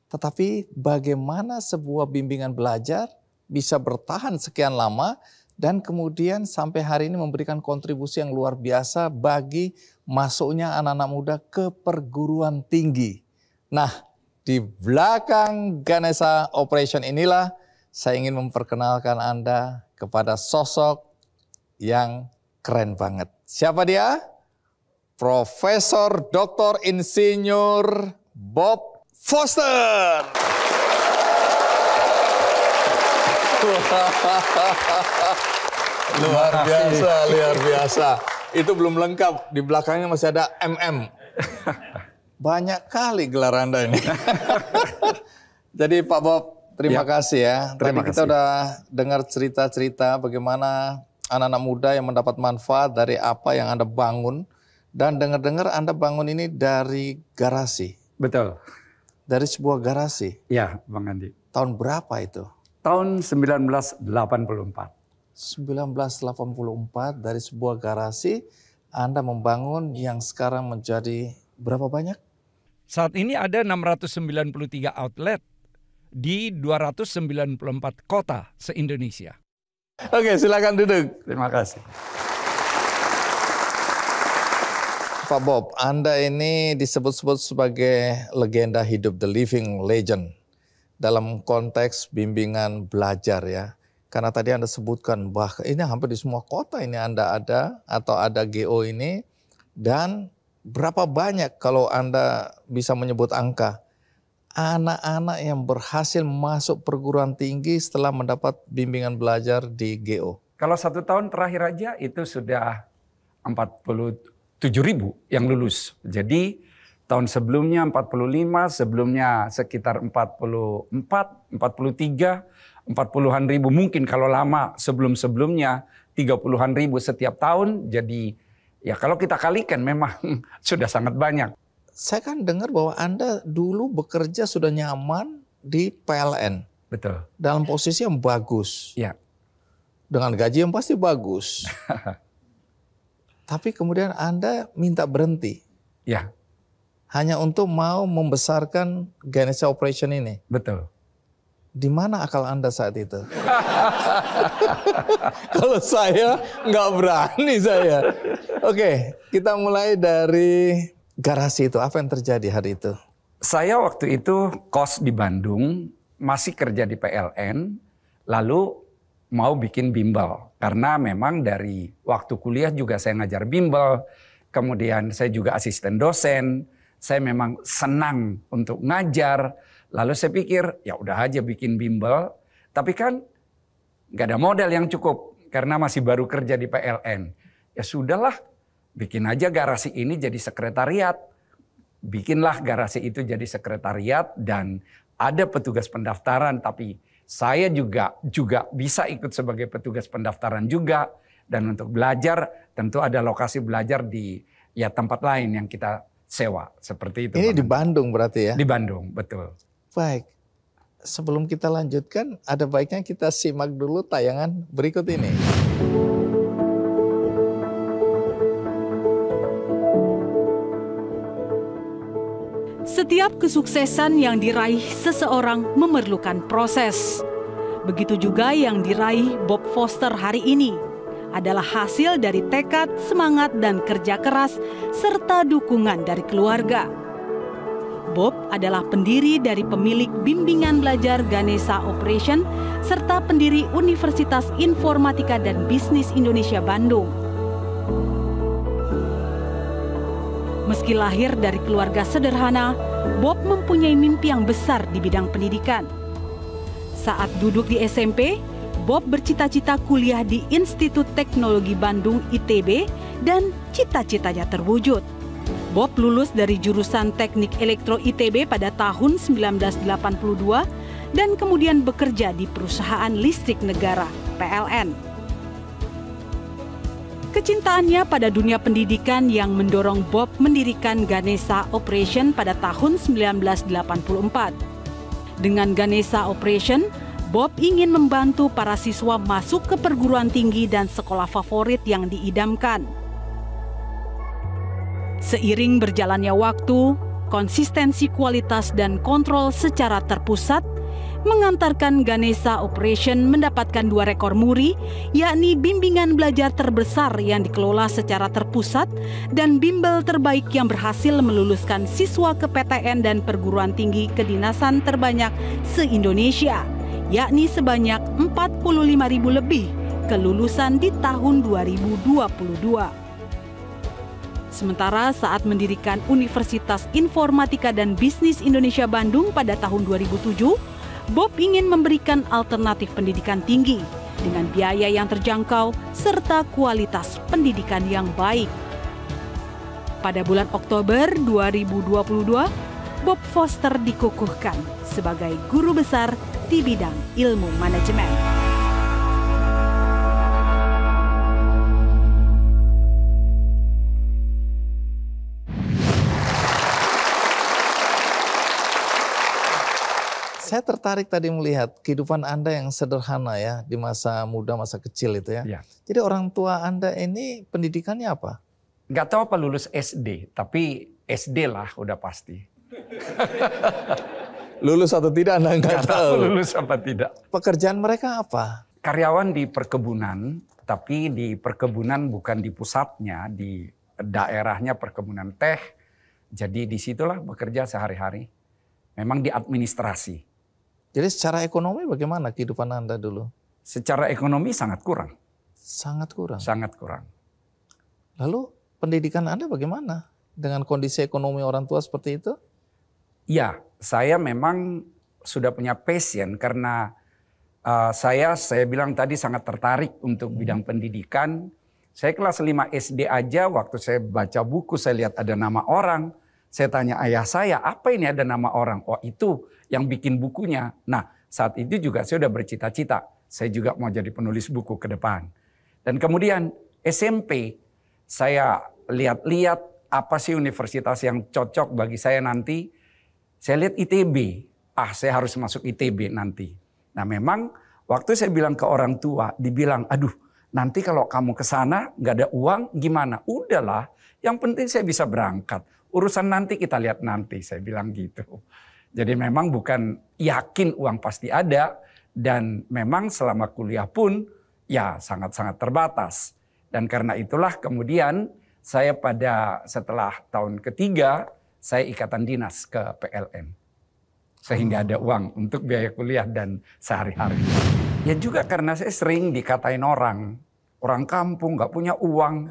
A: Tetapi bagaimana sebuah bimbingan belajar bisa bertahan sekian lama dan kemudian sampai hari ini memberikan kontribusi yang luar biasa bagi masuknya anak-anak muda ke perguruan tinggi. Nah, di belakang Ganesha Operation inilah saya ingin memperkenalkan Anda kepada sosok yang keren banget. Siapa dia? Profesor Dr. Insinyur Bob Foster. Luar biasa, luar biasa. Itu belum lengkap, di belakangnya masih ada MM. Banyak kali gelar Anda ini. Jadi Pak Bob, terima kasih ya. Tadi kita udah dengar cerita-cerita bagaimana anak-anak muda yang mendapat manfaat dari apa yang Anda bangun. Dan dengar-dengar Anda bangun ini dari garasi.
E: Betul.
A: Dari sebuah garasi.
E: Ya, Bang Andi.
A: Tahun berapa itu?
E: Tahun 1984.
A: 1984 dari sebuah garasi Anda membangun yang sekarang menjadi berapa banyak?
E: Saat ini ada 693 outlet di 294 kota se-Indonesia.
A: Oke, silakan duduk.
E: Terima kasih.
A: Pak Bob, Anda ini disebut-sebut sebagai legenda hidup, the living legend. Dalam konteks bimbingan belajar ya. Karena tadi Anda sebutkan bahwa ini hampir di semua kota ini Anda ada atau ada GO ini. Dan berapa banyak kalau Anda bisa menyebut angka, anak-anak yang berhasil masuk perguruan tinggi setelah mendapat bimbingan belajar di GO?
E: Kalau 1 tahun terakhir aja itu sudah 47.000 yang lulus. Jadi tahun sebelumnya 45, sebelumnya sekitar 44, 43, 40-an ribu. Mungkin kalau lama sebelum-sebelumnya 30-an ribu setiap tahun. Jadi ya kalau kita kalikan memang sudah sangat banyak.
A: Saya kan dengar bahwa Anda dulu bekerja sudah nyaman di PLN.
E: Betul.
A: Dalam posisi yang bagus.
E: Ya.
A: Dengan gaji yang pasti bagus. Tapi kemudian Anda minta berhenti.
E: Ya.
A: Hanya untuk mau membesarkan Ganesha Operation ini.
E: Betul.
A: Di mana akal Anda saat itu? Kalau saya nggak berani saya. Oke, kita mulai dari garasi itu. Apa yang terjadi hari itu?
E: Saya waktu itu kos di Bandung, masih kerja di PLN, lalu mau bikin bimbel. Karena memang dari waktu kuliah juga saya ngajar bimbel, kemudian saya juga asisten dosen, saya memang senang untuk ngajar. Lalu saya pikir ya udah aja bikin bimbel, tapi kan nggak ada modal yang cukup karena masih baru kerja di PLN. Ya sudahlah, bikin aja garasi ini jadi sekretariat. Bikinlah garasi itu jadi sekretariat dan ada petugas pendaftaran, tapi saya juga bisa ikut sebagai petugas pendaftaran juga. Dan untuk belajar tentu ada lokasi belajar di ya tempat lain yang kita sewa. Seperti itu.
A: Ini di Bandung berarti ya?
E: Di Bandung, betul.
A: Baik. Sebelum kita lanjutkan, ada baiknya kita simak dulu tayangan berikut ini.
C: Setiap kesuksesan yang diraih seseorang memerlukan proses. Begitu juga yang diraih Bob Foster hari ini adalah hasil dari tekad, semangat, dan kerja keras serta dukungan dari keluarga. Bob adalah pendiri dari pemilik bimbingan belajar Ganesha Operation serta pendiri Universitas Informatika dan Bisnis Indonesia Bandung. Meski lahir dari keluarga sederhana, Bob mempunyai mimpi yang besar di bidang pendidikan. Saat duduk di SMP, Bob bercita-cita kuliah di Institut Teknologi Bandung ITB dan cita-citanya terwujud. Bob lulus dari jurusan Teknik Elektro ITB pada tahun 1982 dan kemudian bekerja di perusahaan listrik negara PLN. Kecintaannya pada dunia pendidikan yang mendorong Bob mendirikan Ganesha Operation pada tahun 1984. Dengan Ganesha Operation, Bob ingin membantu para siswa masuk ke perguruan tinggi dan sekolah favorit yang diidamkan. Seiring berjalannya waktu, konsistensi kualitas dan kontrol secara terpusat mengantarkan Ganesha Operation mendapatkan 2 rekor muri, yakni bimbingan belajar terbesar yang dikelola secara terpusat dan bimbel terbaik yang berhasil meluluskan siswa ke PTN dan perguruan tinggi kedinasan terbanyak se-Indonesia, yakni sebanyak 45.000 lebih kelulusan di tahun 2022. Sementara saat mendirikan Universitas Informatika dan Bisnis Indonesia Bandung pada tahun 2007, Bob ingin memberikan alternatif pendidikan tinggi dengan biaya yang terjangkau serta kualitas pendidikan yang baik. Pada bulan Oktober 2022, Bob Foster dikukuhkan sebagai guru besar di bidang ilmu manajemen.
A: Saya tertarik tadi melihat kehidupan Anda yang sederhana ya di masa muda, masa kecil itu ya.
E: Ya.
A: Jadi orang tua Anda ini pendidikannya apa?
E: Nggak tahu apa lulus SD, tapi SD lah udah pasti.
A: Lulus atau tidak Anda nggak tahu.
E: Lulus apa tidak.
A: Pekerjaan mereka apa?
E: Karyawan di perkebunan, tapi di perkebunan bukan di pusatnya, di daerahnya perkebunan teh. Jadi disitulah bekerja sehari-hari. Memang di administrasi.
A: Jadi secara ekonomi bagaimana kehidupan Anda dulu?
E: Secara ekonomi sangat kurang.
A: Sangat kurang.
E: Sangat kurang.
A: Lalu pendidikan Anda bagaimana? Dengan kondisi ekonomi orang tua seperti itu?
E: Ya, saya memang sudah punya passion karena saya bilang tadi sangat tertarik untuk bidang pendidikan. Saya kelas 5 SD aja waktu saya baca buku saya lihat ada nama orang. Saya tanya ayah saya, apa ini ada nama orang? Oh itu yang bikin bukunya. Nah saat itu juga saya sudah bercita-cita. Saya juga mau jadi penulis buku ke depan. Dan kemudian SMP saya lihat-lihat apa sih universitas yang cocok bagi saya nanti. Saya lihat ITB. Saya harus masuk ITB nanti. Nah memang waktu saya bilang ke orang tua, dibilang aduh nanti kalau kamu ke sana nggak ada uang gimana? Udahlah, yang penting saya bisa berangkat. Urusan nanti kita lihat nanti, saya bilang gitu. Jadi memang bukan yakin uang pasti ada. Dan memang selama kuliah pun ya sangat-sangat terbatas. Dan karena itulah kemudian saya setelah tahun ketiga, saya ikatan dinas ke PLN. Sehingga ada uang untuk biaya kuliah dan sehari-hari. Ya juga karena saya sering dikatain orang kampung gak punya uang.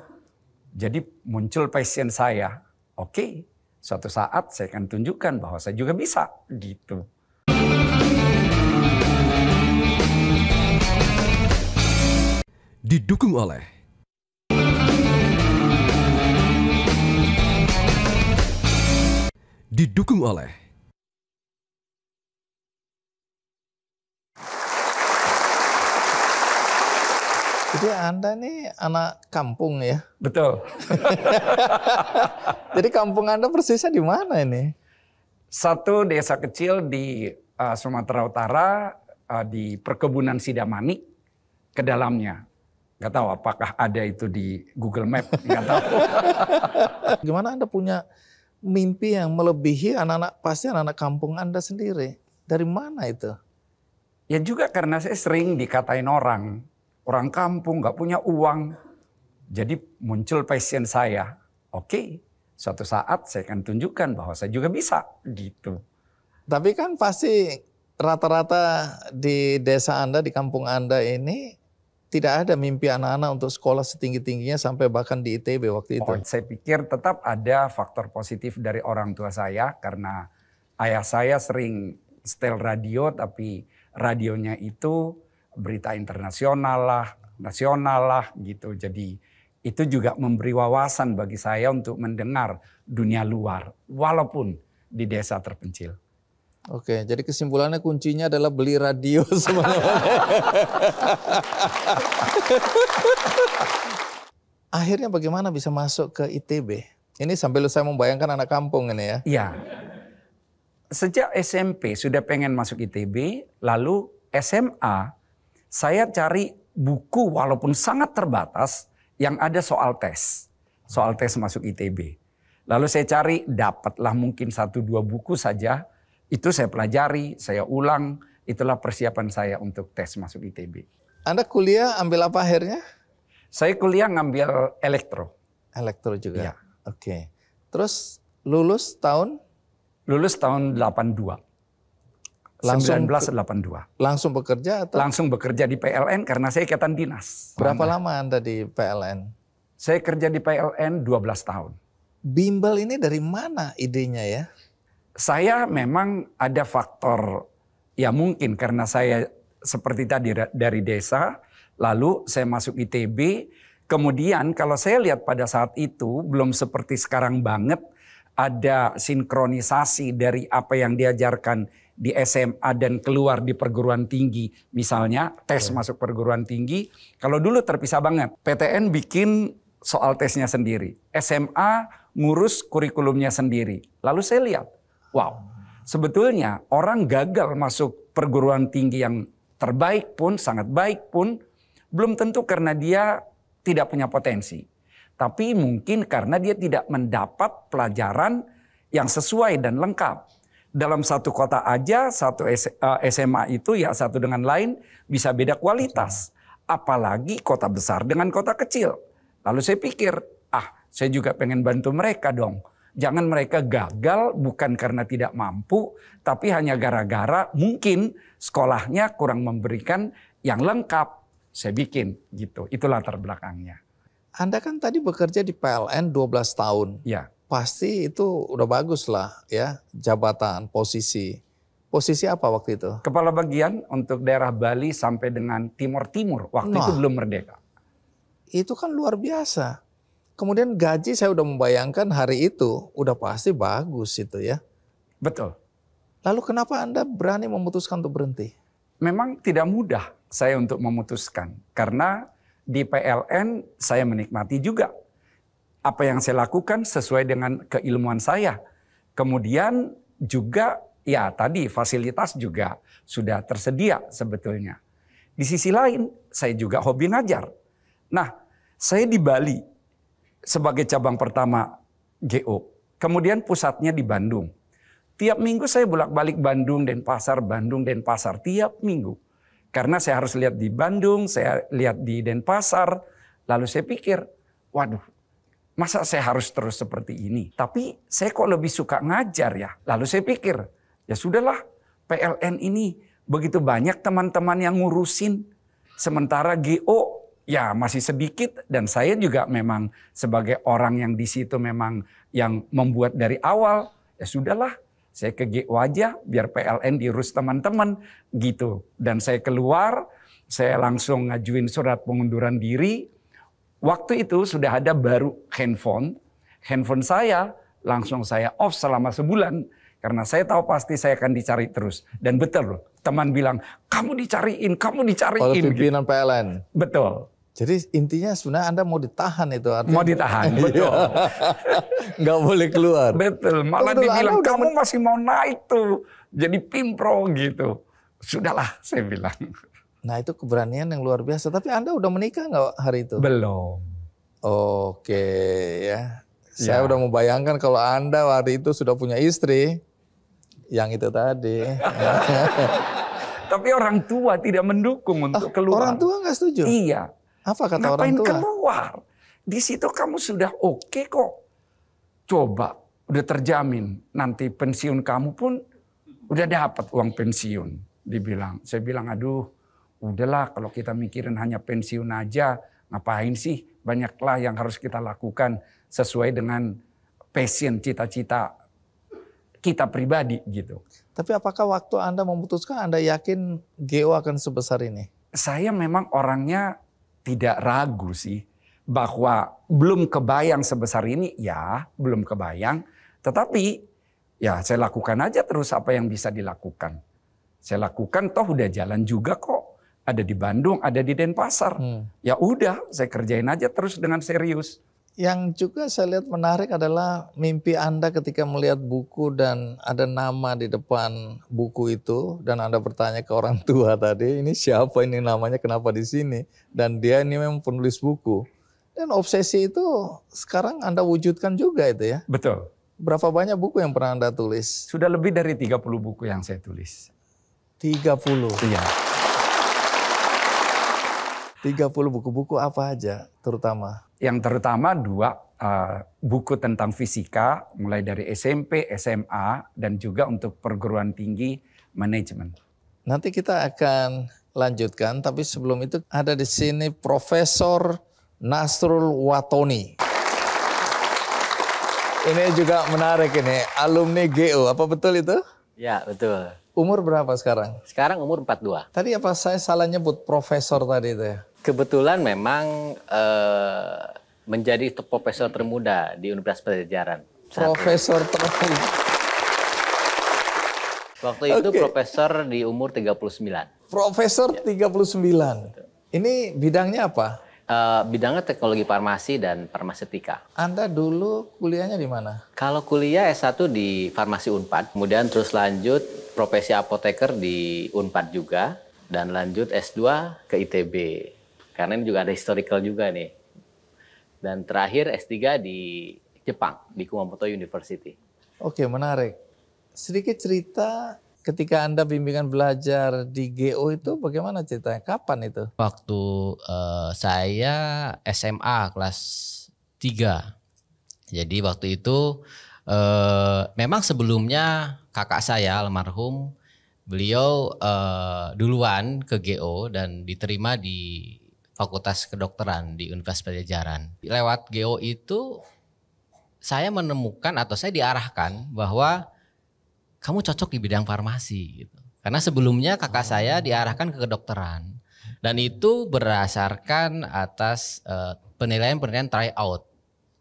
E: Jadi muncul passion saya. Oke, suatu saat saya akan tunjukkan bahwa saya juga bisa, gitu.
F: Didukung oleh
A: Jadi Anda nih anak kampung ya?
E: Betul.
A: Jadi kampung Anda persisnya di mana ini?
E: Satu desa kecil di Sumatera Utara, di perkebunan Sidamani, ke dalamnya. Nggak tahu apakah ada itu di Google Map, nggak tahu.
A: Gimana Anda punya mimpi yang melebihi pasti anak-anak kampung Anda sendiri? Dari mana itu?
E: Ya juga karena saya sering dikatain orang kampung nggak punya uang. Jadi muncul passion saya. Oke, suatu saat saya akan tunjukkan bahwa saya juga bisa, gitu.
A: Tapi kan pasti rata-rata di desa Anda, di kampung Anda ini tidak ada mimpi anak-anak untuk sekolah setinggi-tingginya sampai bahkan di ITB waktu itu.
E: Saya pikir tetap ada faktor positif dari orang tua saya karena ayah saya sering setel radio tapi radionya itu berita internasional lah, nasional lah gitu. Jadi itu juga memberi wawasan bagi saya untuk mendengar dunia luar walaupun di desa terpencil.
A: Oke, jadi kesimpulannya kuncinya adalah beli radio sebenarnya. Akhirnya bagaimana bisa masuk ke ITB? Ini sambil saya membayangkan anak kampung ini ya.
E: Iya. Sejak SMP sudah pengen masuk ITB, lalu SMA saya cari buku walaupun sangat terbatas yang ada soal tes masuk ITB. Lalu saya cari, dapatlah mungkin 1-2 buku saja. Itu saya pelajari, saya ulang. Itulah persiapan saya untuk tes masuk ITB.
A: Anda kuliah ambil apa akhirnya?
E: Saya kuliah ngambil elektro.
A: Elektro juga?
E: Ya.
A: Oke. Terus lulus tahun?
E: Lulus tahun 82.
A: Langsung
E: 1982.
A: Langsung bekerja atau
E: Langsung bekerja di PLN karena saya ikatan dinas.
A: berapa lama Anda di PLN?
E: Saya kerja di PLN 12 tahun.
A: Bimbel ini dari mana idenya ya?
E: Saya memang ada faktor, ya mungkin karena saya seperti tadi dari desa, lalu saya masuk ITB, kemudian kalau saya lihat pada saat itu belum seperti sekarang banget, ada sinkronisasi dari apa yang diajarkan di SMA dan keluar di perguruan tinggi. Misalnya tes masuk perguruan tinggi, kalau dulu terpisah banget. PTN bikin soal tesnya sendiri, SMA ngurus kurikulumnya sendiri. Lalu saya lihat, wow, sebetulnya orang gagal masuk perguruan tinggi yang terbaik pun, sangat baik pun, belum tentu karena dia tidak punya potensi. Tapi mungkin karena dia tidak mendapat pelajaran yang sesuai dan lengkap. Dalam satu kota aja, satu SMA itu ya satu dengan lain bisa beda kualitas. Apalagi kota besar dengan kota kecil. Lalu saya pikir, saya juga pengen bantu mereka dong. Jangan mereka gagal bukan karena tidak mampu, tapi hanya gara-gara mungkin sekolahnya kurang memberikan yang lengkap. Saya bikin gitu, itu latar belakangnya.
A: Anda kan tadi bekerja di PLN 12 tahun.
E: Ya.
A: Pasti itu udah bagus lah ya, jabatan, posisi. Posisi apa waktu itu?
E: Kepala bagian untuk daerah Bali sampai dengan Timur-Timur. Waktu itu belum merdeka.
A: Itu kan luar biasa. Kemudian gaji saya udah membayangkan hari itu udah pasti bagus itu ya.
E: Betul.
A: Lalu kenapa Anda berani memutuskan untuk berhenti?
E: Memang tidak mudah saya untuk memutuskan. Karena di PLN saya menikmati juga. Apa yang saya lakukan sesuai dengan keilmuan saya. Kemudian juga ya tadi fasilitas juga sudah tersedia sebetulnya. Di sisi lain saya juga hobi ngajar. Nah, saya di Bali sebagai cabang pertama GO. Kemudian pusatnya di Bandung. Tiap minggu saya bolak-balik Bandung, Denpasar tiap minggu. Karena saya harus lihat di Bandung, saya lihat di Denpasar. Lalu saya pikir, waduh, masa saya harus terus seperti ini? Tapi saya kok lebih suka ngajar ya. Lalu saya pikir, ya sudahlah, PLN ini begitu banyak teman-teman yang ngurusin. Sementara GO ya masih sedikit dan saya juga memang sebagai orang yang di situ memang yang membuat dari awal. Ya sudahlah, saya ke GO aja biar PLN diurus teman-teman gitu. Dan saya keluar, saya langsung ngajuin surat pengunduran diri. Waktu itu sudah ada baru handphone. Handphone saya langsung saya off selama sebulan. Karena saya tahu pasti saya akan dicari terus. Dan betul, teman bilang, kamu dicariin.
A: Oleh pimpinan PLN?
E: Betul.
A: Jadi intinya sebenarnya Anda mau ditahan itu.
E: Mau ditahan, betul.
A: Nggak boleh keluar.
E: Betul, malah dibilang, kamu masih mau naik tuh. Jadi pimpro gitu. Sudahlah, saya bilang.
A: Nah itu keberanian yang luar biasa. Tapi Anda udah menikah nggak hari itu?
E: Belum.
A: Oke ya. Saya udah membayangkan kalau Anda hari itu sudah punya istri. Yang itu tadi.
E: Tapi orang tua tidak mendukung untuk keluar.
A: Orang tua nggak setuju?
E: Iya.
A: Apa kata
E: Ngapain
A: orang tua?
E: keluar? Di situ kamu sudah oke kok. Coba, udah terjamin. Nanti pensiun kamu pun udah dapat uang pensiun. Dibilang. Saya bilang, aduh udahlah kalau kita mikirin hanya pensiun aja. Ngapain sih? Banyaklah yang harus kita lakukan sesuai dengan passion, cita-cita kita pribadi gitu.
A: Tapi apakah waktu Anda memutuskan Anda yakin GO akan sebesar ini?
E: Saya memang orangnya tidak ragu sih bahwa belum kebayang sebesar ini, ya belum kebayang. Tetapi ya saya lakukan aja terus apa yang bisa dilakukan. Saya lakukan toh udah jalan juga kok. Ada di Bandung, ada di Denpasar. Ya udah saya kerjain aja terus dengan serius.
A: Yang juga saya lihat menarik adalah mimpi Anda ketika melihat buku dan ada nama di depan buku itu dan Anda bertanya ke orang tua tadi, ini siapa ini namanya, kenapa di sini? Dan dia ini memang penulis buku. Dan obsesi itu sekarang Anda wujudkan juga itu ya.
E: Betul.
A: Berapa banyak buku yang pernah Anda tulis?
E: Sudah lebih dari 30 buku yang saya tulis.
A: 30?
E: Iya.
A: 30 buku-buku apa aja terutama?
E: Yang terutama 2 buku tentang fisika mulai dari SMP, SMA dan juga untuk perguruan tinggi manajemen.
A: Nanti kita akan lanjutkan, tapi sebelum itu ada di sini Profesor Nasrul Watoni. Ini juga menarik ini, alumni GO, apa betul itu?
F: Ya, betul.
A: Umur berapa sekarang?
F: Sekarang umur 42.
A: Tadi apa saya salah nyebut profesor tadi itu ya?
F: Kebetulan memang menjadi profesor termuda di Universitas Pajajaran.
A: Profesor termuda.
F: Waktu itu profesor di umur 39.
A: Profesor 39. Ini bidangnya apa?
F: Bidangnya teknologi farmasi dan farmasetika.
A: Anda dulu kuliahnya di mana?
F: Kalau kuliah S1 di Farmasi Unpad, kemudian terus lanjut profesi apoteker di Unpad juga, dan lanjut S2 ke ITB. Karena ini juga ada historical juga nih. Dan terakhir S3 di Jepang, di Kumamoto University.
A: Oke, menarik. Sedikit cerita ketika Anda bimbingan belajar di GO itu bagaimana ceritanya? Kapan itu?
G: Waktu saya SMA kelas 3. Jadi waktu itu memang sebelumnya kakak saya almarhum, beliau duluan ke GO dan diterima di Fakultas Kedokteran di Universitas Pajajaran. Lewat GO itu saya menemukan atau saya diarahkan bahwa kamu cocok di bidang farmasi gitu. Karena sebelumnya kakak saya diarahkan ke kedokteran. Dan itu berdasarkan atas penilaian tryout.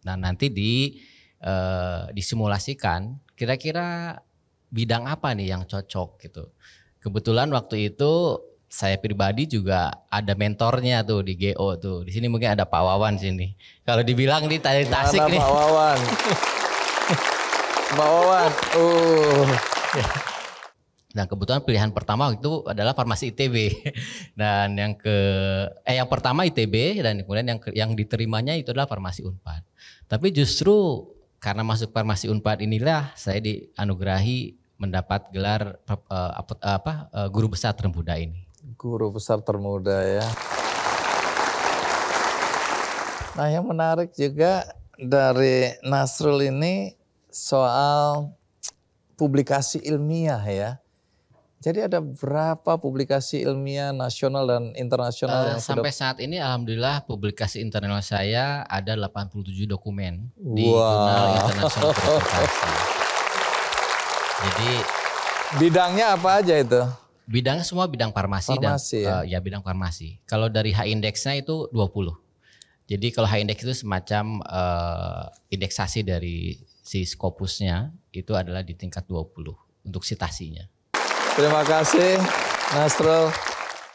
G: Nah, nanti disimulasikan kira-kira bidang apa nih yang cocok gitu. Kebetulan waktu itu saya pribadi juga ada mentornya tuh di GO tuh. Di sini mungkin ada Pak Wawan sini. Kalau dibilang di Tasik
A: mana
G: nih.
A: Pak Wawan. Pak Wawan.
G: Nah, kebetulan pilihan pertama itu adalah farmasi ITB. Dan yang pertama ITB dan kemudian yang diterimanya itu adalah farmasi Unpad. Tapi justru karena masuk farmasi Unpad inilah saya dianugerahi mendapat gelar guru besar termuda ini.
A: Guru besar termuda ya. Nah, yang menarik juga dari Nasrul ini soal publikasi ilmiah ya. Jadi ada berapa publikasi ilmiah nasional dan internasional yang
G: sampai saat ini alhamdulillah publikasi internasional saya ada 87 dokumen di jurnal internasional publikasi. Jadi
A: bidangnya apa aja itu?
G: Bidangnya semua bidang farmasi dan bidang farmasi. Kalau dari H-indeksnya itu 20. Jadi kalau H-indeks itu semacam indeksasi dari si Scopusnya itu adalah di tingkat 20 untuk citasinya.
A: Terima kasih Nasrul.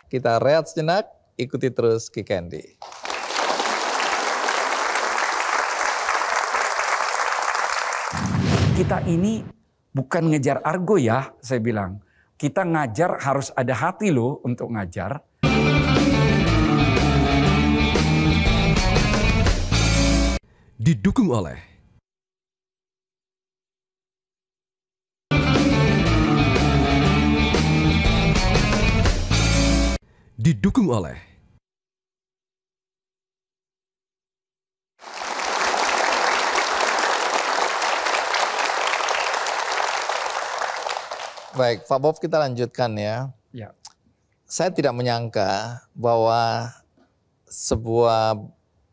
A: Kita rehat sejenak, ikuti terus Kikendi.
E: Kita ini bukan ngejar argo ya, saya bilang. Kita ngajar harus ada hati loh untuk ngajar.
H: Didukung oleh Didukung oleh
A: Baik, Pak Bob, kita lanjutkan ya.
E: Ya.
A: Saya tidak menyangka bahwa sebuah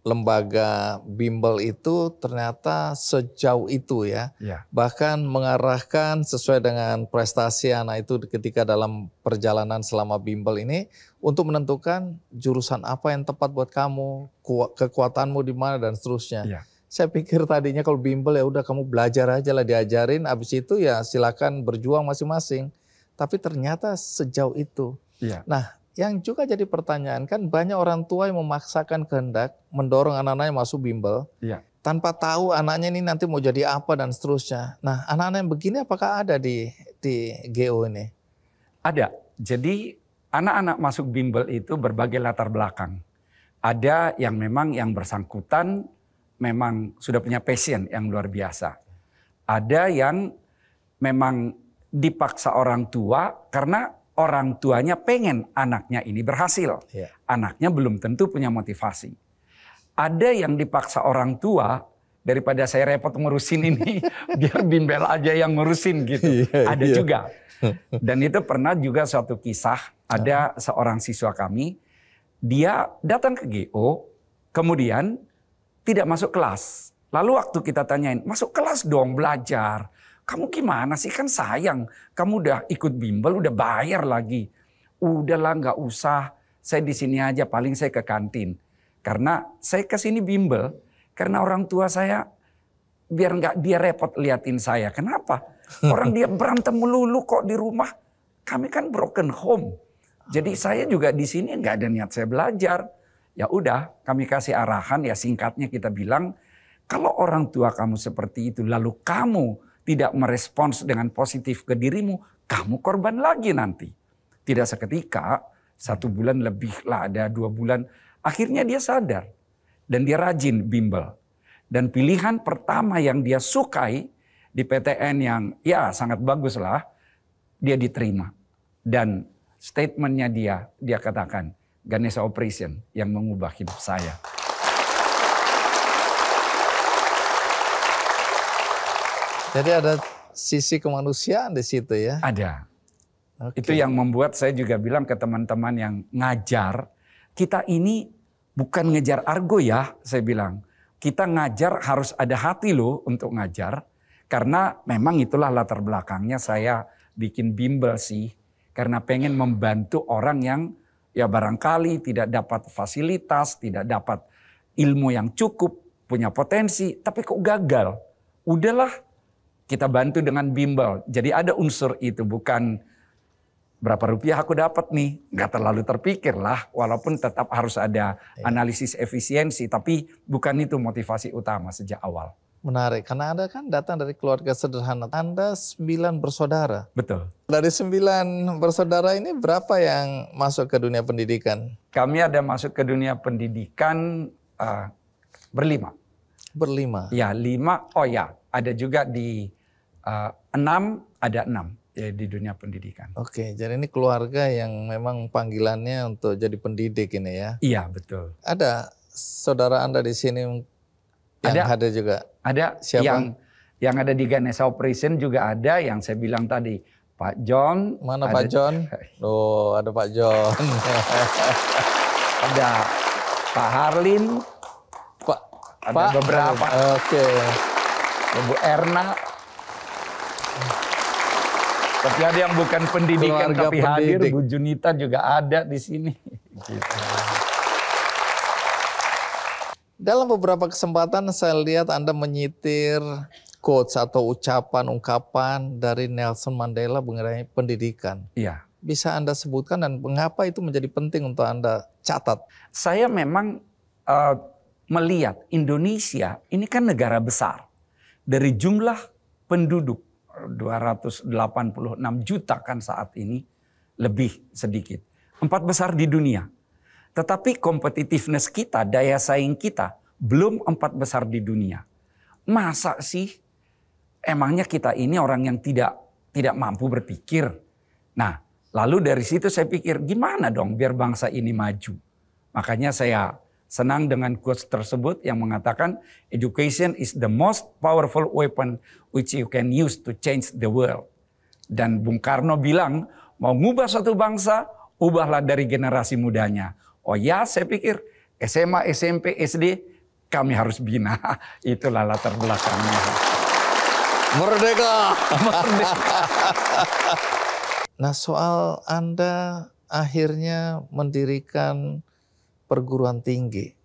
A: lembaga bimbel itu ternyata sejauh itu ya.
E: Ya.
A: Bahkan mengarahkan sesuai dengan prestasi anak itu ketika dalam perjalanan selama bimbel ini untuk menentukan jurusan apa yang tepat buat kamu, kekuatanmu di mana dan seterusnya.
E: Ya.
A: Saya pikir tadinya kalau bimbel ya udah kamu belajar aja lah, diajarin, abis itu ya silakan berjuang masing-masing. Tapi ternyata sejauh itu.
E: Ya.
A: Nah, yang juga jadi pertanyaan kan banyak orang tua yang memaksakan kehendak mendorong anak-anaknya masuk bimbel.
E: Ya.
A: Tanpa tahu anaknya ini nanti mau jadi apa dan seterusnya. Nah, anak-anak yang begini apakah ada di GO ini?
E: Ada. Jadi anak-anak masuk bimbel itu berbagai latar belakang. Ada yang memang yang bersangkutan memang sudah punya passion yang luar biasa. Ada yang memang dipaksa orang tua karena orang tuanya pengen anaknya ini berhasil.
A: Yeah.
E: Anaknya belum tentu punya motivasi. Ada yang dipaksa orang tua daripada saya repot ngurusin ini, biar bimbel aja yang ngurusin gitu. Ada juga. Dan itu pernah juga suatu kisah, ada seorang siswa kami, dia datang ke GO, kemudian tidak masuk kelas. Lalu waktu kita tanyain, masuk kelas dong belajar. Kamu gimana sih, kan sayang, kamu udah ikut bimbel, udah bayar lagi. Udahlah nggak usah, saya di sini aja, paling saya ke kantin. Karena saya ke sini bimbel, karena orang tua saya biar nggak dia repot liatin saya. Kenapa? Orang dia berantem melulu kok di rumah. Kami kan broken home. Jadi saya juga di sini nggak ada niat saya belajar. Ya udah, kami kasih arahan, ya singkatnya kita bilang, kalau orang tua kamu seperti itu, lalu kamu tidak merespons dengan positif ke dirimu, kamu korban lagi nanti. Tidak seketika, 1 bulan lebih lah, ada 2 bulan. Akhirnya dia sadar dan dia rajin bimbel. Dan pilihan pertama yang dia sukai di PTN yang ya sangat bagus lah, dia diterima. Dan statementnya dia katakan, Ganesha Operation yang mengubah hidup saya.
A: Jadi ada sisi kemanusiaan di situ ya?
E: Ada.
A: Oke.
E: Itu yang membuat saya juga bilang ke teman-teman yang ngajar, kita ini bukan ngejar argo ya, saya bilang. Kita ngajar harus ada hati loh untuk ngajar. Karena memang itulah latar belakangnya saya bikin bimbel sih. Karena pengen membantu orang yang ya barangkali tidak dapat fasilitas, tidak dapat ilmu yang cukup, punya potensi, tapi kok gagal. Udahlah kita bantu dengan bimbel. Jadi ada unsur itu, bukan berapa rupiah aku dapat nih, nggak terlalu terpikir lah, walaupun tetap harus ada analisis efisiensi, tapi bukan itu motivasi utama sejak awal.
A: Menarik, karena Anda kan datang dari keluarga sederhana. Anda 9 bersaudara.
E: Betul.
A: Dari 9 bersaudara ini berapa yang masuk ke dunia pendidikan?
E: Kami ada masuk ke dunia pendidikan berlima.
A: Berlima?
E: Ya, 5, oh ya, ada juga di 6, ada 6. Ya, di dunia pendidikan.
A: Oke, jadi ini keluarga yang memang panggilannya untuk jadi pendidik ini ya?
E: Iya, betul.
A: Ada saudara Anda di sini yang hadir juga?
E: Ada.
A: Siapa?
E: Yang ada di Ganesha Operation juga ada, yang saya bilang tadi. Pak John.
A: Mana Pak John? Oh, ada Pak John.
E: Ada Pak Harlin. Ada beberapa.
A: Oke.
E: Bu Erna. Tapi ada yang bukan pendidikan
A: Keluarga
E: tapi hadir,
A: pendidik.
E: Bu Junita juga ada di sini. Gitu.
A: Dalam beberapa kesempatan saya lihat Anda menyitir quotes atau ucapan, ungkapan dari Nelson Mandela mengenai pendidikan.
E: Iya.
A: Bisa Anda sebutkan dan mengapa itu menjadi penting untuk Anda catat?
E: Saya memang melihat Indonesia ini kan negara besar. Dari jumlah penduduk 286 juta kan saat ini, lebih sedikit. 4 besar di dunia. Tetapi competitiveness kita, daya saing kita belum 4 besar di dunia. Masa sih emangnya kita ini orang yang tidak mampu berpikir? Nah, lalu dari situ saya pikir gimana dong biar bangsa ini maju. Makanya saya senang dengan quotes tersebut yang mengatakan education is the most powerful weapon which you can use to change the world. Dan Bung Karno bilang mau ngubah suatu bangsa, ubahlah dari generasi mudanya. Oh ya, saya pikir SMA, SMP, SD kami harus bina. Itulah latar belakangnya.
A: Merdeka!
E: Merdeka.
A: Nah, soal Anda akhirnya mendirikan perguruan tinggi,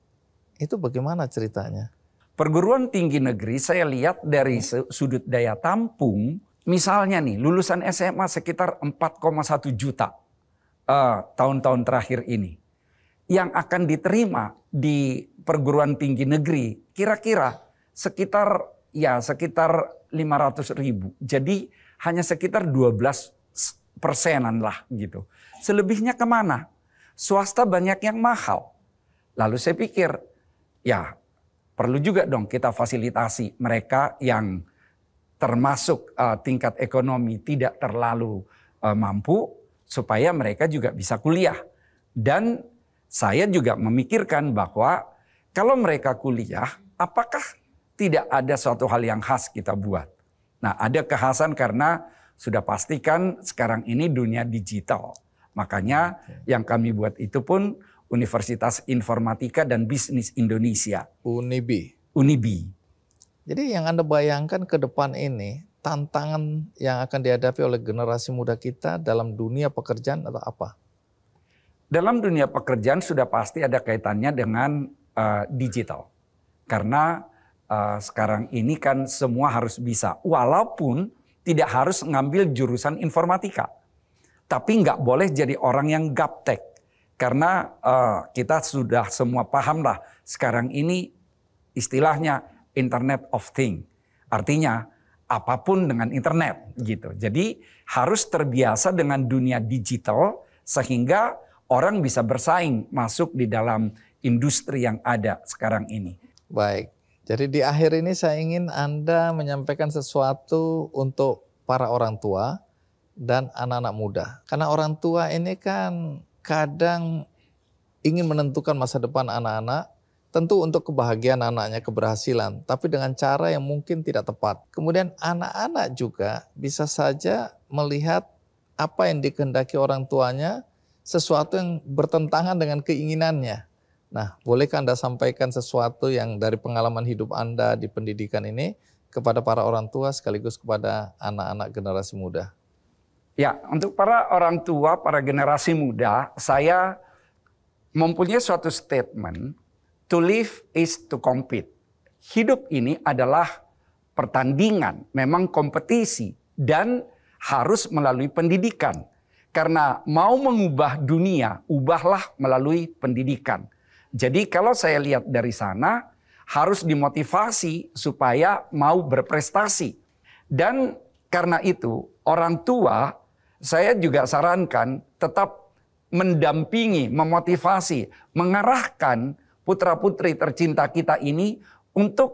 A: itu bagaimana ceritanya?
E: Perguruan tinggi negeri saya lihat dari sudut daya tampung, misalnya nih lulusan SMA sekitar 4,1 juta tahun-tahun terakhir ini. Yang akan diterima di perguruan tinggi negeri kira-kira sekitar 500 ribu. Jadi hanya sekitar 12%-an lah gitu. Selebihnya kemana? Swasta banyak yang mahal. Lalu saya pikir ya perlu juga dong kita fasilitasi mereka yang termasuk tingkat ekonomi tidak terlalu mampu supaya mereka juga bisa kuliah. Dan saya juga memikirkan bahwa kalau mereka kuliah, apakah tidak ada suatu hal yang khas kita buat. Nah, ada kekhasan karena sudah pastikan sekarang ini dunia digital. Makanya yang kami buat itu pun Universitas Informatika dan Bisnis Indonesia. Unibi.
A: Jadi yang Anda bayangkan ke depan ini, tantangan yang akan dihadapi oleh generasi muda kita dalam dunia pekerjaan atau apa?
E: Dalam dunia pekerjaan sudah pasti ada kaitannya dengan digital. Karena sekarang ini kan semua harus bisa. Walaupun tidak harus ngambil jurusan informatika. Tapi nggak boleh jadi orang yang gaptek. Karena kita sudah semua paham lah sekarang ini istilahnya Internet of Things. Artinya apapun dengan internet gitu. Jadi harus terbiasa dengan dunia digital sehingga orang bisa bersaing masuk di dalam industri yang ada sekarang ini.
A: Baik, jadi di akhir ini saya ingin Anda menyampaikan sesuatu untuk para orang tua dan anak-anak muda. Karena orang tua ini kan kadang ingin menentukan masa depan anak-anak, tentu untuk kebahagiaan anaknya, keberhasilan, tapi dengan cara yang mungkin tidak tepat. Kemudian anak-anak juga bisa saja melihat apa yang dikehendaki orang tuanya, sesuatu yang bertentangan dengan keinginannya. Nah, bolehkah Anda sampaikan sesuatu yang dari pengalaman hidup Anda di pendidikan ini kepada para orang tua sekaligus kepada anak-anak generasi muda?
E: Ya, untuk para orang tua, para generasi muda, saya mempunyai suatu statement, to live is to compete. Hidup ini adalah pertandingan, memang kompetisi, dan harus melalui pendidikan. Karena mau mengubah dunia, ubahlah melalui pendidikan. Jadi kalau saya lihat dari sana, harus dimotivasi supaya mau berprestasi. Dan karena itu, orang tua, saya juga sarankan tetap mendampingi, memotivasi, mengarahkan putra-putri tercinta kita ini untuk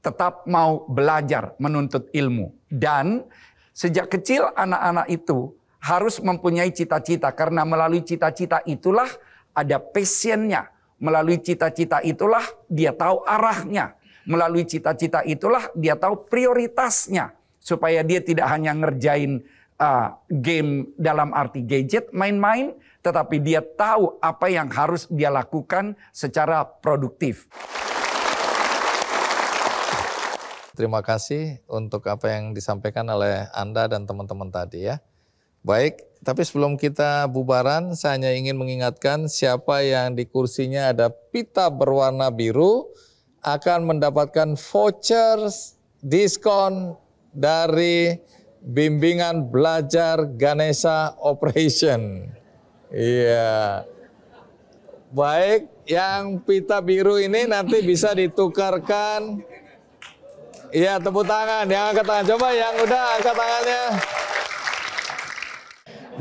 E: tetap mau belajar, menuntut ilmu. Dan sejak kecil anak-anak itu harus mempunyai cita-cita. Karena melalui cita-cita itulah ada passionnya. Melalui cita-cita itulah dia tahu arahnya. Melalui cita-cita itulah dia tahu prioritasnya. Supaya dia tidak hanya ngerjain game dalam arti gadget, main-main. Tetapi dia tahu apa yang harus dia lakukan secara produktif.
A: Terima kasih untuk apa yang disampaikan oleh Anda dan teman-teman tadi ya. Baik, tapi sebelum kita bubaran, saya hanya ingin mengingatkan siapa yang di kursinya ada pita berwarna biru akan mendapatkan vouchers diskon dari bimbingan belajar Ganesha Operation. Iya. Baik, yang pita biru ini nanti bisa ditukarkan. Iya, tepuk tangan. Yang angkat tangan. Coba yang udah angkat tangannya.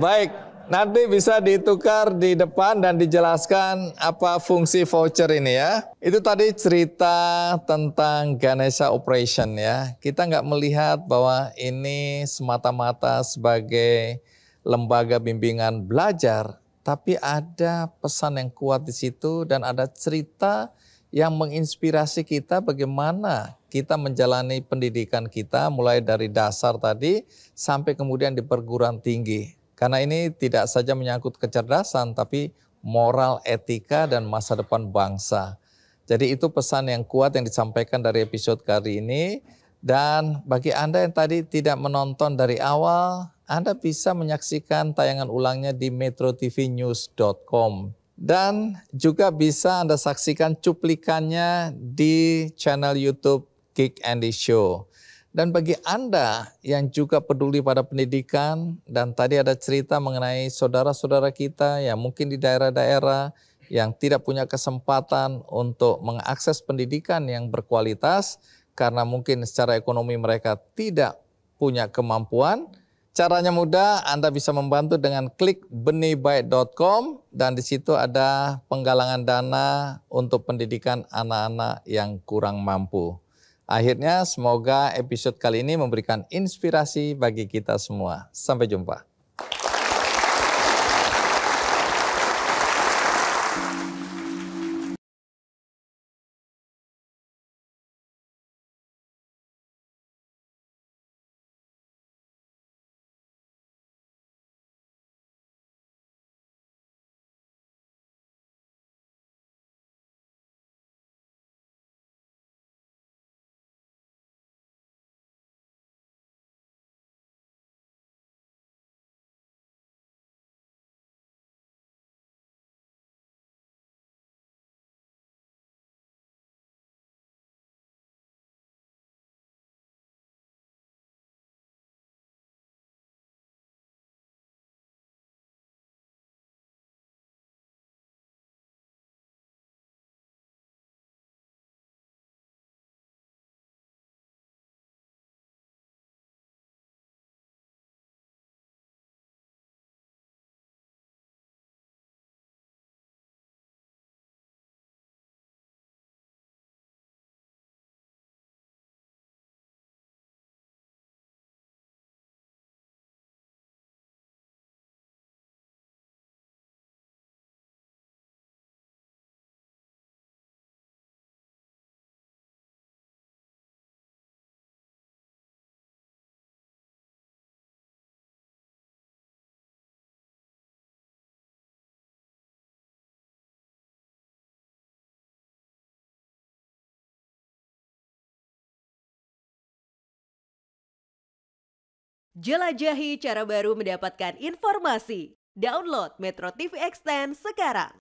A: Baik, nanti bisa ditukar di depan dan dijelaskan apa fungsi voucher ini ya. Itu tadi cerita tentang Ganesha Operation ya. Kita nggak melihat bahwa ini semata-mata sebagai lembaga bimbingan belajar, tapi ada pesan yang kuat di situ dan ada cerita yang menginspirasi kita bagaimana kita menjalani pendidikan kita mulai dari dasar tadi sampai kemudian di perguruan tinggi. Karena ini tidak saja menyangkut kecerdasan, tapi moral, etika, dan masa depan bangsa. Jadi itu pesan yang kuat yang disampaikan dari episode kali ini. Dan bagi Anda yang tadi tidak menonton dari awal, Anda bisa menyaksikan tayangan ulangnya di metrotvnews.com. Dan juga bisa Anda saksikan cuplikannya di channel YouTube Kick Andy Show. Dan bagi Anda yang juga peduli pada pendidikan, dan tadi ada cerita mengenai saudara-saudara kita yang mungkin di daerah-daerah yang tidak punya kesempatan untuk mengakses pendidikan yang berkualitas, karena mungkin secara ekonomi mereka tidak punya kemampuan. Caranya mudah, Anda bisa membantu dengan klik benihbaik.com dan di situ ada penggalangan dana untuk pendidikan anak-anak yang kurang mampu. Akhirnya semoga episode kali ini memberikan inspirasi bagi kita semua. Sampai jumpa.
I: Jelajahi cara baru mendapatkan informasi. Download Metro TV Extend sekarang.